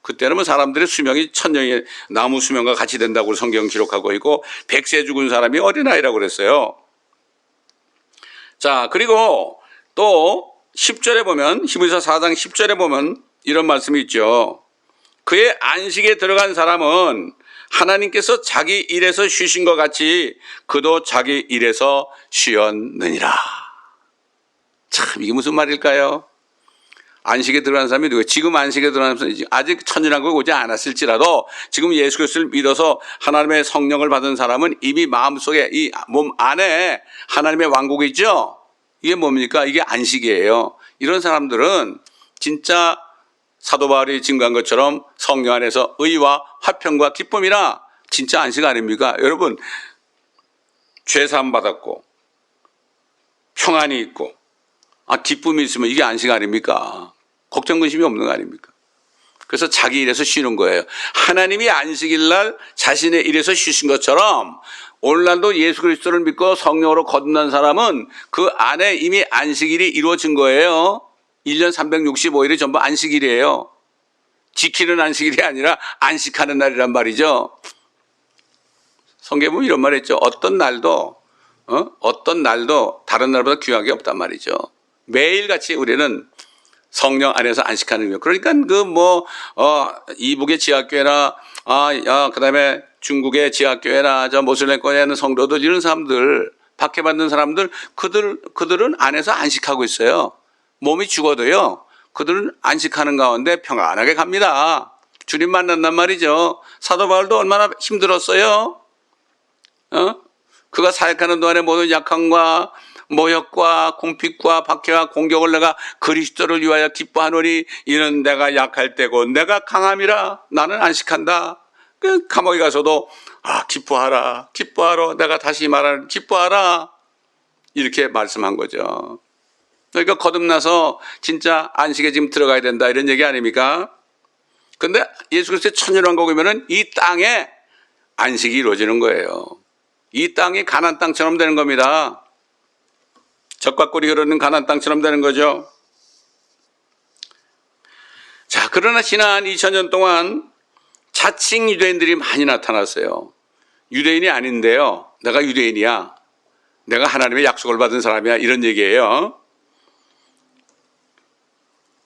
그때는 뭐 사람들의 수명이 1000년이 나무 수명과 같이 된다고 성경 기록하고 있고 100세 죽은 사람이 어린아이라고 그랬어요. 자, 그리고 또 10절에 보면, 히브리서 4장 10절에 보면 이런 말씀이 있죠. 그의 안식에 들어간 사람은 하나님께서 자기 일에서 쉬신 것 같이 그도 자기 일에서 쉬었느니라. 참, 이게 무슨 말일까요? 안식에 들어간 사람이 누구예요? 지금 안식에 들어간 사람이 아직 천년왕국에 오지 않았을지라도 지금 예수 그리스도를 믿어서 하나님의 성령을 받은 사람은 이미 마음속에 이 몸 안에 하나님의 왕국이 있죠. 이게 뭡니까? 이게 안식이에요. 이런 사람들은 진짜 사도 바울이 증거한 것처럼 성령 안에서 의와 화평과 기쁨이라 진짜 안식 아닙니까? 여러분, 죄 사함 받았고 평안이 있고 기쁨이 있으면 이게 안식 아닙니까? 걱정 근심이 없는 거 아닙니까? 그래서 자기 일에서 쉬는 거예요. 하나님이 안식일 날 자신의 일에서 쉬신 것처럼 오늘날도 예수 그리스도를 믿고 성령으로 거듭난 사람은 그 안에 이미 안식일이 이루어진 거예요. 1년 365일이 전부 안식일이에요. 지키는 안식일이 아니라 안식하는 날이란 말이죠. 성경에 보면 이런 말 했죠. 어떤 날도 다른 날보다 귀한 게 없단 말이죠. 매일같이 우리는 성령 안에서 안식하는 거예요. 그러니까 이북의 지하교회나 그다음에 중국의 지하교회나 모슬렘권에 있는 성도들 이런 사람들 박해받는 사람들 그들은 안에서 안식하고 있어요. 몸이 죽어도요. 그들은 안식하는 가운데 평안하게 갑니다. 주님 만난단 말이죠. 사도 바울도 얼마나 힘들었어요. 그가 사역하는 동안에 모든 약함과 모욕과 공핍과 박해와 공격을 내가 그리스도를 위하여 기뻐하노니 이는 내가 약할 때고 내가 강함이라. 나는 안식한다. 그 감옥에 가서도 기뻐하라. 내가 다시 말하는 기뻐하라. 이렇게 말씀한 거죠. 그러니까 거듭나서 진짜 안식에 지금 들어가야 된다 이런 얘기 아닙니까? 근데 예수 그리스도의 천년왕국이면은 이 땅에 안식이 이루어지는 거예요. 이 땅이 가나안 땅처럼 되는 겁니다. 젖과 꿀이 흐르는 가나안 땅처럼 되는 거죠. 자, 그러나 지난 2000년 동안 자칭 유대인들이 많이 나타났어요. 유대인이 아닌데요. 내가 유대인이야. 내가 하나님의 약속을 받은 사람이야. 이런 얘기예요.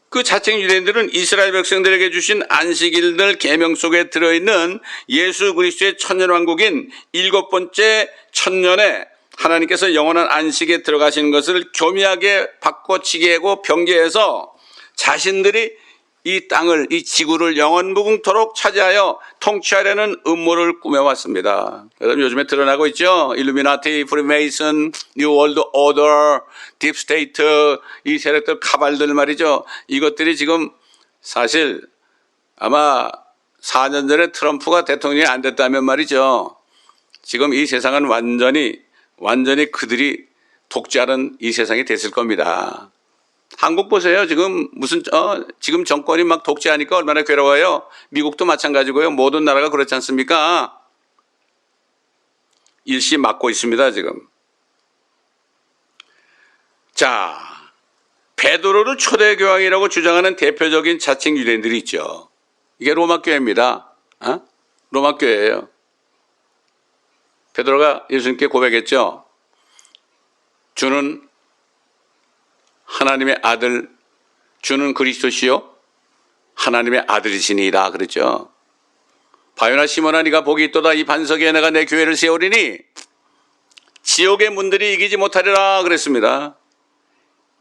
그 자칭 유대인들은 이스라엘 백성들에게 주신 안식일들 계명 속에 들어있는 예수 그리스도의 천년왕국인 7번째 천년에 하나님께서 영원한 안식에 들어가시는 것을 교묘하게 바꿔치기하고 변개해서 자신들이 이 땅을, 이 지구를 영원 무궁토록 차지하여 통치하려는 음모를 꾸며왔습니다. 여러분 요즘에 드러나고 있죠. 일루미나티, 프리메이슨, 뉴 월드 오더, 딥스테이트, 이 세력들 카발들 말이죠. 이것들이 지금 사실 아마 4년 전에 트럼프가 대통령이 안 됐다면 말이죠. 지금 이 세상은 완전히 그들이 독재하는 이 세상이 됐을 겁니다. 한국 보세요. 지금 지금 정권이 막 독재하니까 얼마나 괴로워요. 미국도 마찬가지고요. 모든 나라가 그렇지 않습니까? 일시 막고 있습니다, 지금. 자, 베드로를 초대교황이라고 주장하는 대표적인 자칭 유대인들이 있죠. 이게 로마교회입니다. 로마교회예요. 베드로가 예수님께 고백했죠. 주는 하나님의 아들, 주는 그리스도시요 하나님의 아들이시니이다 그랬죠. 바요나 시몬아 네가 복이 있도다. 이 반석에 내가 내 교회를 세우리니 지옥의 문들이 이기지 못하리라 그랬습니다.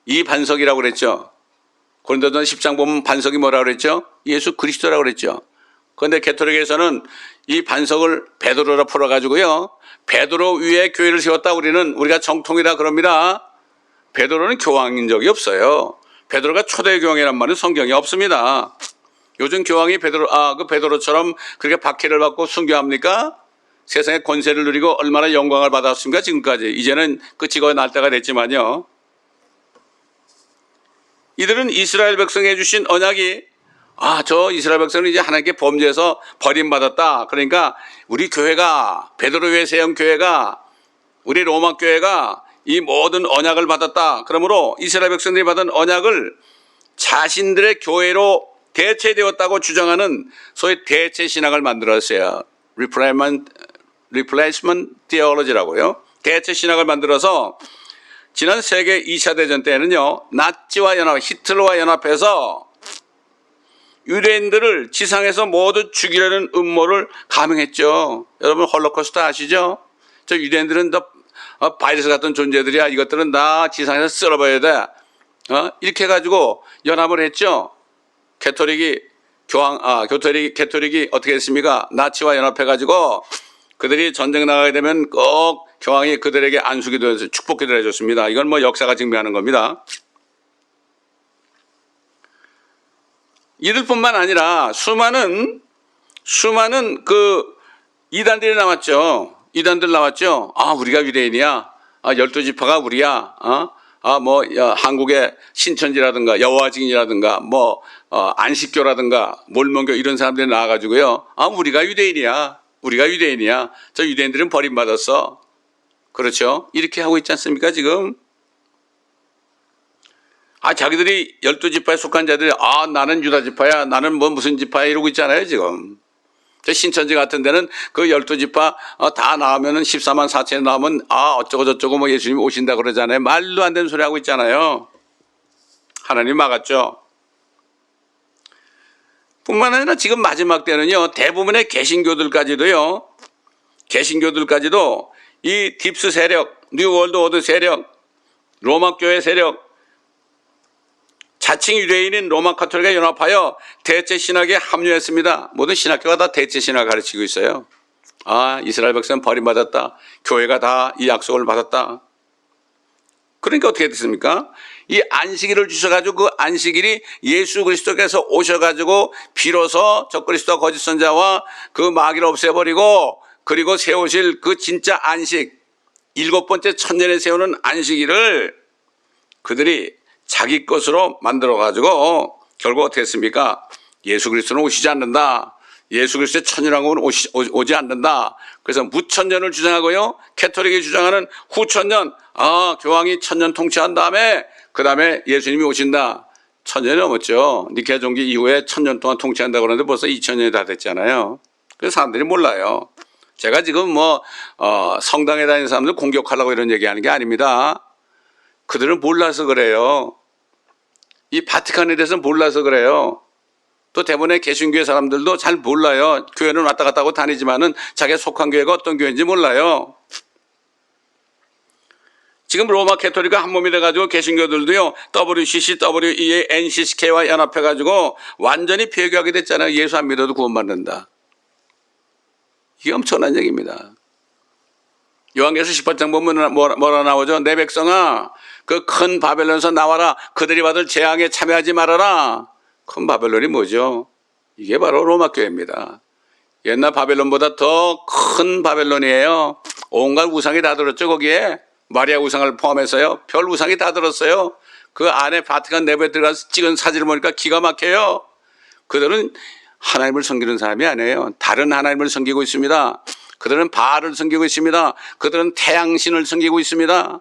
이 반석이라고 그랬죠. 고린도전 10장 보면 반석이 뭐라고 그랬죠? 예수 그리스도라고 그랬죠. 그런데 가톨릭에서는 이 반석을 베드로라 풀어가지고요. 베드로 위에 교회를 세웠다. 우리가 정통이다 그럽니다. 베드로는 교황인 적이 없어요. 베드로가 초대 교황이란 말은 성경에 없습니다. 요즘 교황이 그 베드로처럼 그렇게 박해를 받고 순교합니까? 세상의 권세를 누리고 얼마나 영광을 받았습니까? 지금까지. 이제는 끝이고 날 때가 됐지만요. 이들은 이스라엘 백성에 주신 언약이 저 이스라엘 백성은 이제 하나님께 범죄해서 버림받았다. 그러니까 우리 교회가 베드로 위에 세운 교회가 우리 로마 교회가 이 모든 언약을 받았다. 그러므로 이스라엘 백성들이 받은 언약을 자신들의 교회로 대체되었다고 주장하는 소위 대체 신학을 만들었어요. Replacement Theology라고요. 대체 신학을 만들어서 지난 세계 2차 대전 때는요. 나치와 히틀러와 연합해서 유대인들을 지상에서 모두 죽이려는 음모를 감행했죠. 여러분 홀로코스트 아시죠? 저 유대인들은 바이러스 같은 존재들이야. 이것들은 다 지상에서 쓸어버려야 돼. 이렇게 해가지고 연합을 했죠. 가톨릭이 어떻게 했습니까? 나치와 연합해가지고 그들이 전쟁 나가게 되면 꼭 교황이 그들에게 안수기도 해서 축복기도를 해줬습니다. 이건 뭐 역사가 증명하는 겁니다. 이들뿐만 아니라 수많은 그 이단들이 나왔죠. 이단들 나왔죠. 우리가 유대인이야. 12지파가 우리야. 한국의 신천지라든가 여호와 증인이라든가 안식교라든가 몰몬교 이런 사람들이 나와가지고요. 우리가 유대인이야. 우리가 유대인이야. 저 유대인들은 버림받았어. 그렇죠? 이렇게 하고 있지 않습니까 지금? 자기들이 12지파에 속한 자들이 나는 유다지파야. 나는 무슨 지파야 이러고 있잖아요 지금. 저 신천지 같은 데는 그 12지파 다 나오면은 14만 4천에 나오면 어쩌고 저쩌고 예수님 오신다 그러잖아요. 말도 안 되는 소리 하고 있잖아요. 하나님 막았죠. 뿐만 아니라 지금 마지막 때는요. 대부분의 개신교들까지도 이 딥스 세력, 뉴 월드 오더 세력, 로마 교회 세력, 자칭 유대인인 로마 가톨릭에 연합하여 대체 신학에 합류했습니다. 모든 신학교가 다 대체 신학을 가르치고 있어요. 이스라엘 백성은 버림받았다. 교회가 다 이 약속을 받았다. 그러니까 어떻게 됐습니까? 이 안식일을 주셔가지고 그 안식일이 예수 그리스도께서 오셔가지고 비로소 적그리스도 거짓 선자와 그 마귀를 없애버리고 그리고 세우실 그 진짜 안식 7번째 천년에 세우는 안식일을 그들이 자기 것으로 만들어가지고 결국 어떻게 했습니까? 예수 그리스도는 오시지 않는다. 예수 그리스도의 천년왕국은 오지 않는다. 그래서 무천년을 주장하고요. 가톨릭이 주장하는 후천년, 교황이 천년 통치한 다음에 그 다음에 예수님이 오신다. 천년이 넘었죠. 니케아 종기 이후에 천년 동안 통치한다고 그러는데 벌써 2000년이 다 됐잖아요. 그래서 사람들이 몰라요. 제가 지금 성당에 다니는 사람들 공격하려고 이런 얘기하는 게 아닙니다. 그들은 몰라서 그래요. 이 바티칸에 대해서 몰라서 그래요. 또 대부분의 개신교회 사람들도 잘 몰라요. 교회는 왔다 갔다 하고 다니지만은 자기가 속한 교회가 어떤 교회인지 몰라요. 지금 로마 캐토릭과 한 몸이 돼가지고 개신교들도요, WCC, WEA, NCCK와 연합해가지고 완전히 폐교하게 됐잖아요. 예수 안 믿어도 구원받는다. 이게 엄청난 얘기입니다. 요한계시록 18장 보면 뭐라 나오죠? 내 백성아, 그 큰 바벨론에서 나와라. 그들이 받을 재앙에 참여하지 말아라. 큰 바벨론이 뭐죠? 이게 바로 로마 교회입니다. 옛날 바벨론보다 더 큰 바벨론이에요. 온갖 우상이 다 들었죠, 거기에. 마리아 우상을 포함해서요. 별 우상이 다 들었어요. 그 안에 바티칸 내부에 들어가서 찍은 사진을 보니까 기가 막혀요. 그들은 하나님을 섬기는 사람이 아니에요. 다른 하나님을 섬기고 있습니다. 그들은 바알을 섬기고 있습니다. 그들은 태양신을 섬기고 있습니다.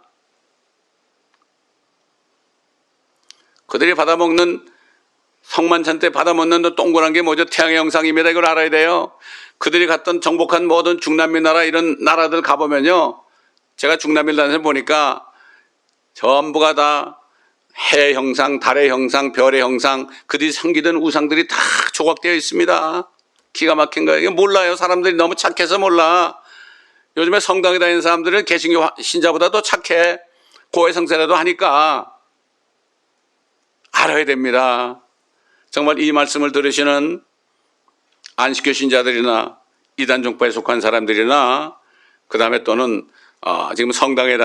그들이 받아먹는 성만찬 때 받아먹는 동그란 게 뭐죠? 태양의 형상입니다. 이걸 알아야 돼요. 그들이 갔던 정복한 모든 중남미 나라 이런 나라들 가보면요. 제가 중남미 나라에서 보니까 전부가 다 해 형상, 달의 형상, 별의 형상, 그들이 섬기던 우상들이 다 조각되어 있습니다. 기가 막힌 거예요. 이게 몰라요. 사람들이 너무 착해서 몰라. 요즘에 성당에 다니는 사람들은 개신교 신자보다 더 착해. 고해성사라도 하니까 알아야 됩니다. 정말 이 말씀을 들으시는 안식교 신자들이나 이단 종파에 속한 사람들이나 그 다음에 또는 지금 성당에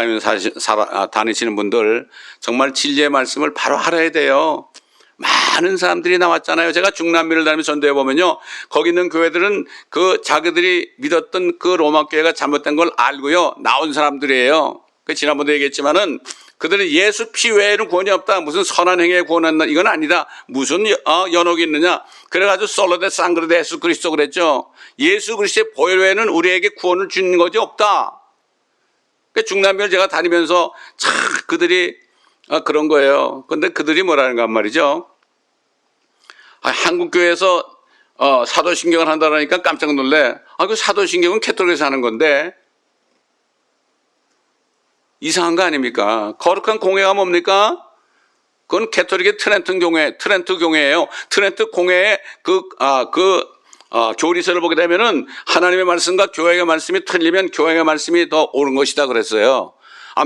다니시는 분들 정말 진리의 말씀을 바로 알아야 돼요. 많은 사람들이 나왔잖아요. 제가 중남미를 다니면서 전도해 보면요. 거기 있는 교회들은 그 자기들이 믿었던 그 로마 교회가 잘못된 걸 알고요. 나온 사람들이에요. 그 지난번도 얘기했지만은 그들은 예수 피 외에는 구원이 없다. 무슨 선한 행위에 구원한다. 이건 아니다. 무슨 연옥이 있느냐. 그래가지고 솔로데 상그르데 예수 그리스도 그랬죠. 예수 그리스도의 보혈 외에는 우리에게 구원을 주는 것이 없다. 그러니까 중남미를 제가 다니면서 참 그들이 그런 거예요. 근데 그들이 뭐라는가 말이죠. 한국교회에서 사도신경을 한다니까 깜짝 놀래. 그 사도신경은 캐톨릭에서 하는 건데 이상한 거 아닙니까? 거룩한 공회가 뭡니까? 그건 캐톨릭의 트렌트 교회예요. 트렌트 공회의 교리서를 보게 되면은 하나님의 말씀과 교회의 말씀이 틀리면 교회의 말씀이 더 옳은 것이다 그랬어요.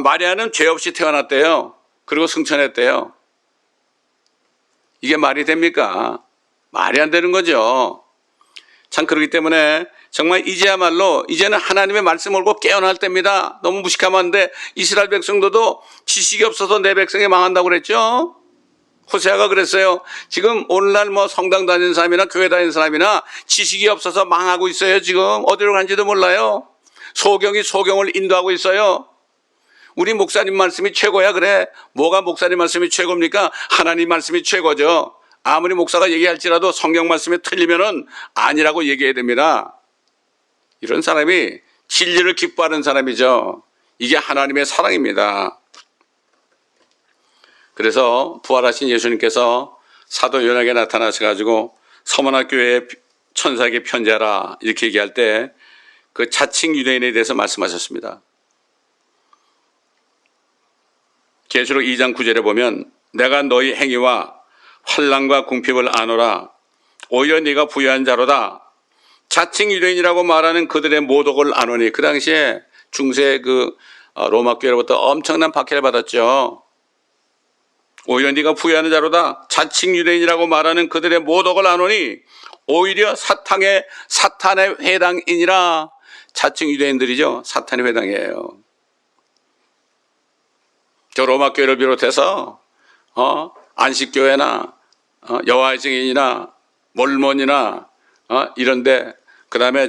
마리아는 죄 없이 태어났대요. 그리고 승천했대요. 이게 말이 됩니까? 말이 안 되는 거죠. 참 그렇기 때문에 정말 이제야말로 이제는 하나님의 말씀을 보고 깨어날 때입니다. 너무 무식하면 안 돼. 이스라엘 백성들도 지식이 없어서 내 백성이 망한다고 그랬죠. 호세아가 그랬어요. 지금 오늘날 성당 다니는 사람이나 교회 다니는 사람이나 지식이 없어서 망하고 있어요. 지금 어디로 간지도 몰라요. 소경이 소경을 인도하고 있어요. 우리 목사님 말씀이 최고야. 그래. 뭐가 목사님 말씀이 최고입니까? 하나님 말씀이 최고죠. 아무리 목사가 얘기할지라도 성경 말씀이 틀리면은 아니라고 얘기해야 됩니다. 이런 사람이 진리를 기뻐하는 사람이죠. 이게 하나님의 사랑입니다. 그래서 부활하신 예수님께서 사도 요한에게 나타나셔가지고 서머나 교회의 천사에게 편지하라 이렇게 얘기할 때 그 자칭 유대인에 대해서 말씀하셨습니다. 계시록 2장 9절에 보면 내가 너희 행위와 환난과 궁핍을 아노라. 오히려 네가 부유한 자로다. 자칭 유대인이라고 말하는 그들의 모독을 아노니. 그 당시에 중세 로마 교회로부터 엄청난 박해를 받았죠. 오히려 네가 부유한 자로다. 자칭 유대인이라고 말하는 그들의 모독을 아노니 오히려 사탄의 회당이니라. 자칭 유대인들이죠. 사탄의 회당이에요. 저 로마 교회를 비롯해서 안식교회나 여호와의 증인이나 몰몬이나 이런데 그다음에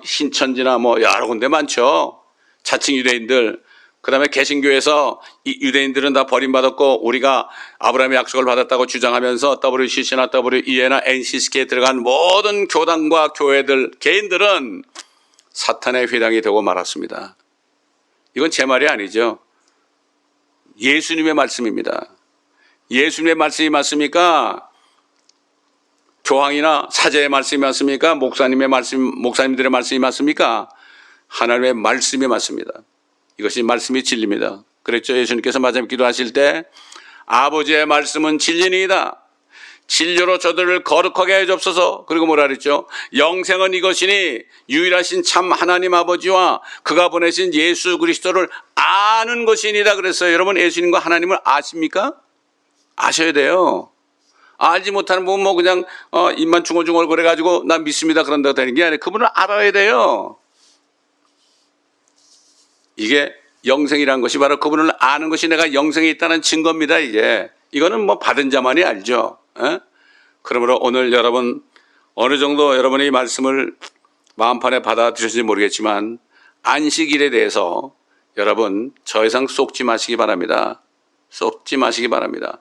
신천지나 여러 군데 많죠. 자칭 유대인들. 그다음에 개신교에서 이 유대인들은 다 버림받았고 우리가 아브라함의 약속을 받았다고 주장하면서 WCC나 WEA나 NCCK에 들어간 모든 교단과 교회들, 개인들은 사탄의 회당이 되고 말았습니다. 이건 제 말이 아니죠. 예수님의 말씀입니다. 예수님의 말씀이 맞습니까? 교황이나 사제의 말씀이 맞습니까? 목사님들의 말씀이 맞습니까? 하나님의 말씀이 맞습니다. 이것이 말씀이 진리입니다. 그랬죠. 예수님께서 마지막 기도하실 때 아버지의 말씀은 진리니이다. 진료로 저들을 거룩하게 하여 주옵소서. 그리고 뭐라 그랬죠? 영생은 이것이니 유일하신 참 하나님 아버지와 그가 보내신 예수 그리스도를 아는 것이니라 그랬어요. 여러분, 예수님과 하나님을 아십니까? 아셔야 돼요. 알지 못하는 분은 뭐 그냥 입만 중얼중얼 거려가지고 나 믿습니다 그런다고 되는 게 아니라 그분을 알아야 돼요. 이게 영생이란 것이 바로 그분을 아는 것이 내가 영생에 있다는 증거입니다. 이거는 뭐 받은 자만이 알죠. 그러므로 오늘 여러분 어느 정도 여러분의 이 말씀을 마음판에 받아들였는지 모르겠지만 안식일에 대해서 여러분 더 이상 속지 마시기 바랍니다. 속지 마시기 바랍니다.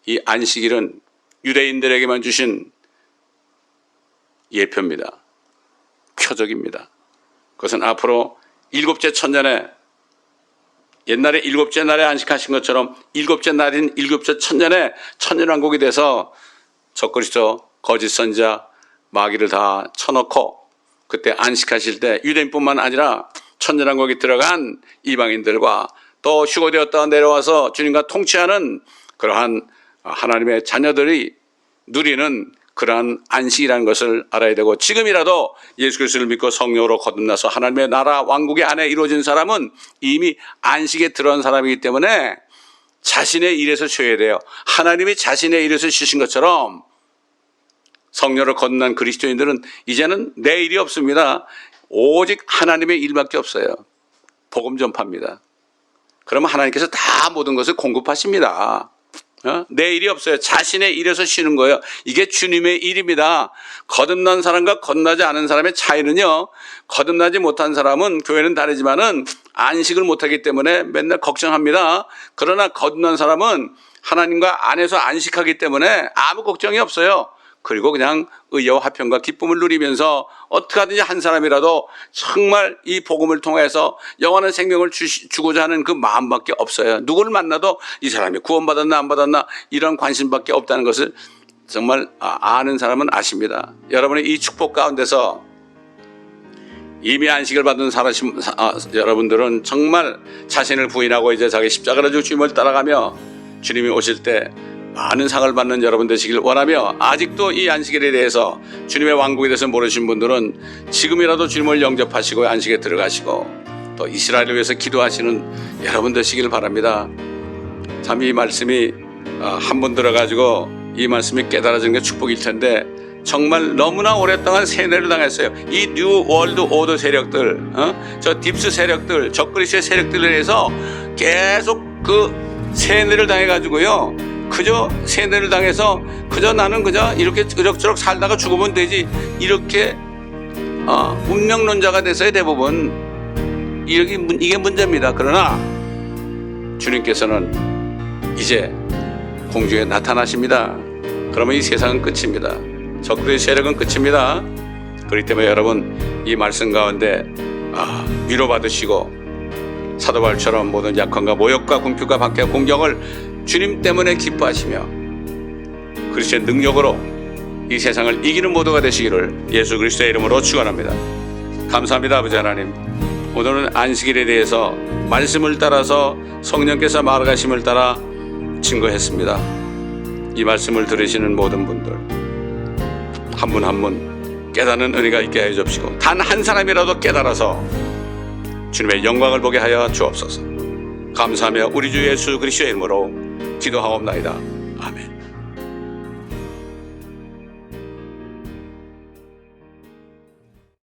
이 안식일은 유대인들에게만 주신 예표입니다. 표적입니다. 그것은 앞으로 일곱째 천년에 옛날에 일곱째 날에 안식하신 것처럼 일곱째 날인 일곱째 천년에 천년왕국이 돼서 적그리스도 거짓 선지자 마귀를 다 쳐놓고 그때 안식하실 때 유대인뿐만 아니라 천년왕국에 들어간 이방인들과 또 휴거되었다 내려와서 주님과 통치하는 그러한 하나님의 자녀들이 누리는 그러한 안식이라는 것을 알아야 되고, 지금이라도 예수 그리스도를 믿고 성령으로 거듭나서 하나님의 나라 왕국의 안에 이루어진 사람은 이미 안식에 들어간 사람이기 때문에 자신의 일에서 쉬어야 돼요. 하나님이 자신의 일에서 쉬신 것처럼 성령으로 거듭난 그리스도인들은 이제는 내 일이 없습니다. 오직 하나님의 일밖에 없어요. 복음 전파입니다. 그러면 하나님께서 다 모든 것을 공급하십니다. 내 일이 없어요. 자신의 일에서 쉬는 거예요. 이게 주님의 일입니다. 거듭난 사람과 거듭나지 않은 사람의 차이는요, 거듭나지 못한 사람은 교회는 다르지만은 안식을 못하기 때문에 맨날 걱정합니다. 그러나 거듭난 사람은 하나님과 안에서 안식하기 때문에 아무 걱정이 없어요. 그리고 그냥 의와 화평과 기쁨을 누리면서 어떻게 하든지 한 사람이라도 정말 이 복음을 통해서 영원한 생명을 주고자 하는 그 마음밖에 없어요. 누구를 만나도 이 사람이 구원받았나 안 받았나 이런 관심밖에 없다는 것을 정말 아는 사람은 아십니다. 여러분의 이 축복 가운데서 이미 안식을 받은 여러분들은 정말 자신을 부인하고 이제 자기 십자가를 지고 주님을 따라가며 주님이 오실 때 많은 상을 받는 여러분 되시길 원하며, 아직도 이 안식일에 대해서 주님의 왕국에 대해서 모르신 분들은 지금이라도 주님을 영접하시고 안식에 들어가시고 또 이스라엘을 위해서 기도하시는 여러분 되시길 바랍니다. 참 이 말씀이 한 번 들어가지고 이 말씀이 깨달아지는 게 축복일 텐데 정말 너무나 오랫동안 세뇌를 당했어요. 이 뉴 월드 오더 세력들, 저 딥스 세력들, 적그리스의 세력들에 대해서 계속 그 세뇌를 당해가지고요, 그저 세뇌를 당해서 그저 나는 그저 이렇게 그럭저럭 살다가 죽으면 되지, 이렇게 운명론자가 됐어요. 대부분 이게 문제입니다. 그러나 주님께서는 이제 공중에 나타나십니다. 그러면 이 세상은 끝입니다. 적그리스의 세력은 끝입니다. 그렇기 때문에 여러분 이 말씀 가운데 위로받으시고 사도 바울처럼 모든 약함과 모욕과 궁핍과 박해와 공경을 주님 때문에 기뻐하시며 그리스도의 능력으로 이 세상을 이기는 모두가 되시기를 예수 그리스도의 이름으로 축원합니다. 감사합니다. 아버지 하나님, 오늘은 안식일에 대해서 말씀을 따라서 성령께서 말하심을 따라 증거했습니다. 이 말씀을 들으시는 모든 분들 한 분 한 분 깨닫는 은혜가 있게 하여 주옵시고 단 한 사람이라도 깨달아서 주님의 영광을 보게 하여 주옵소서. 감사하며 우리 주 예수 그리스도의 이름으로 기도하옵나이다. 아멘.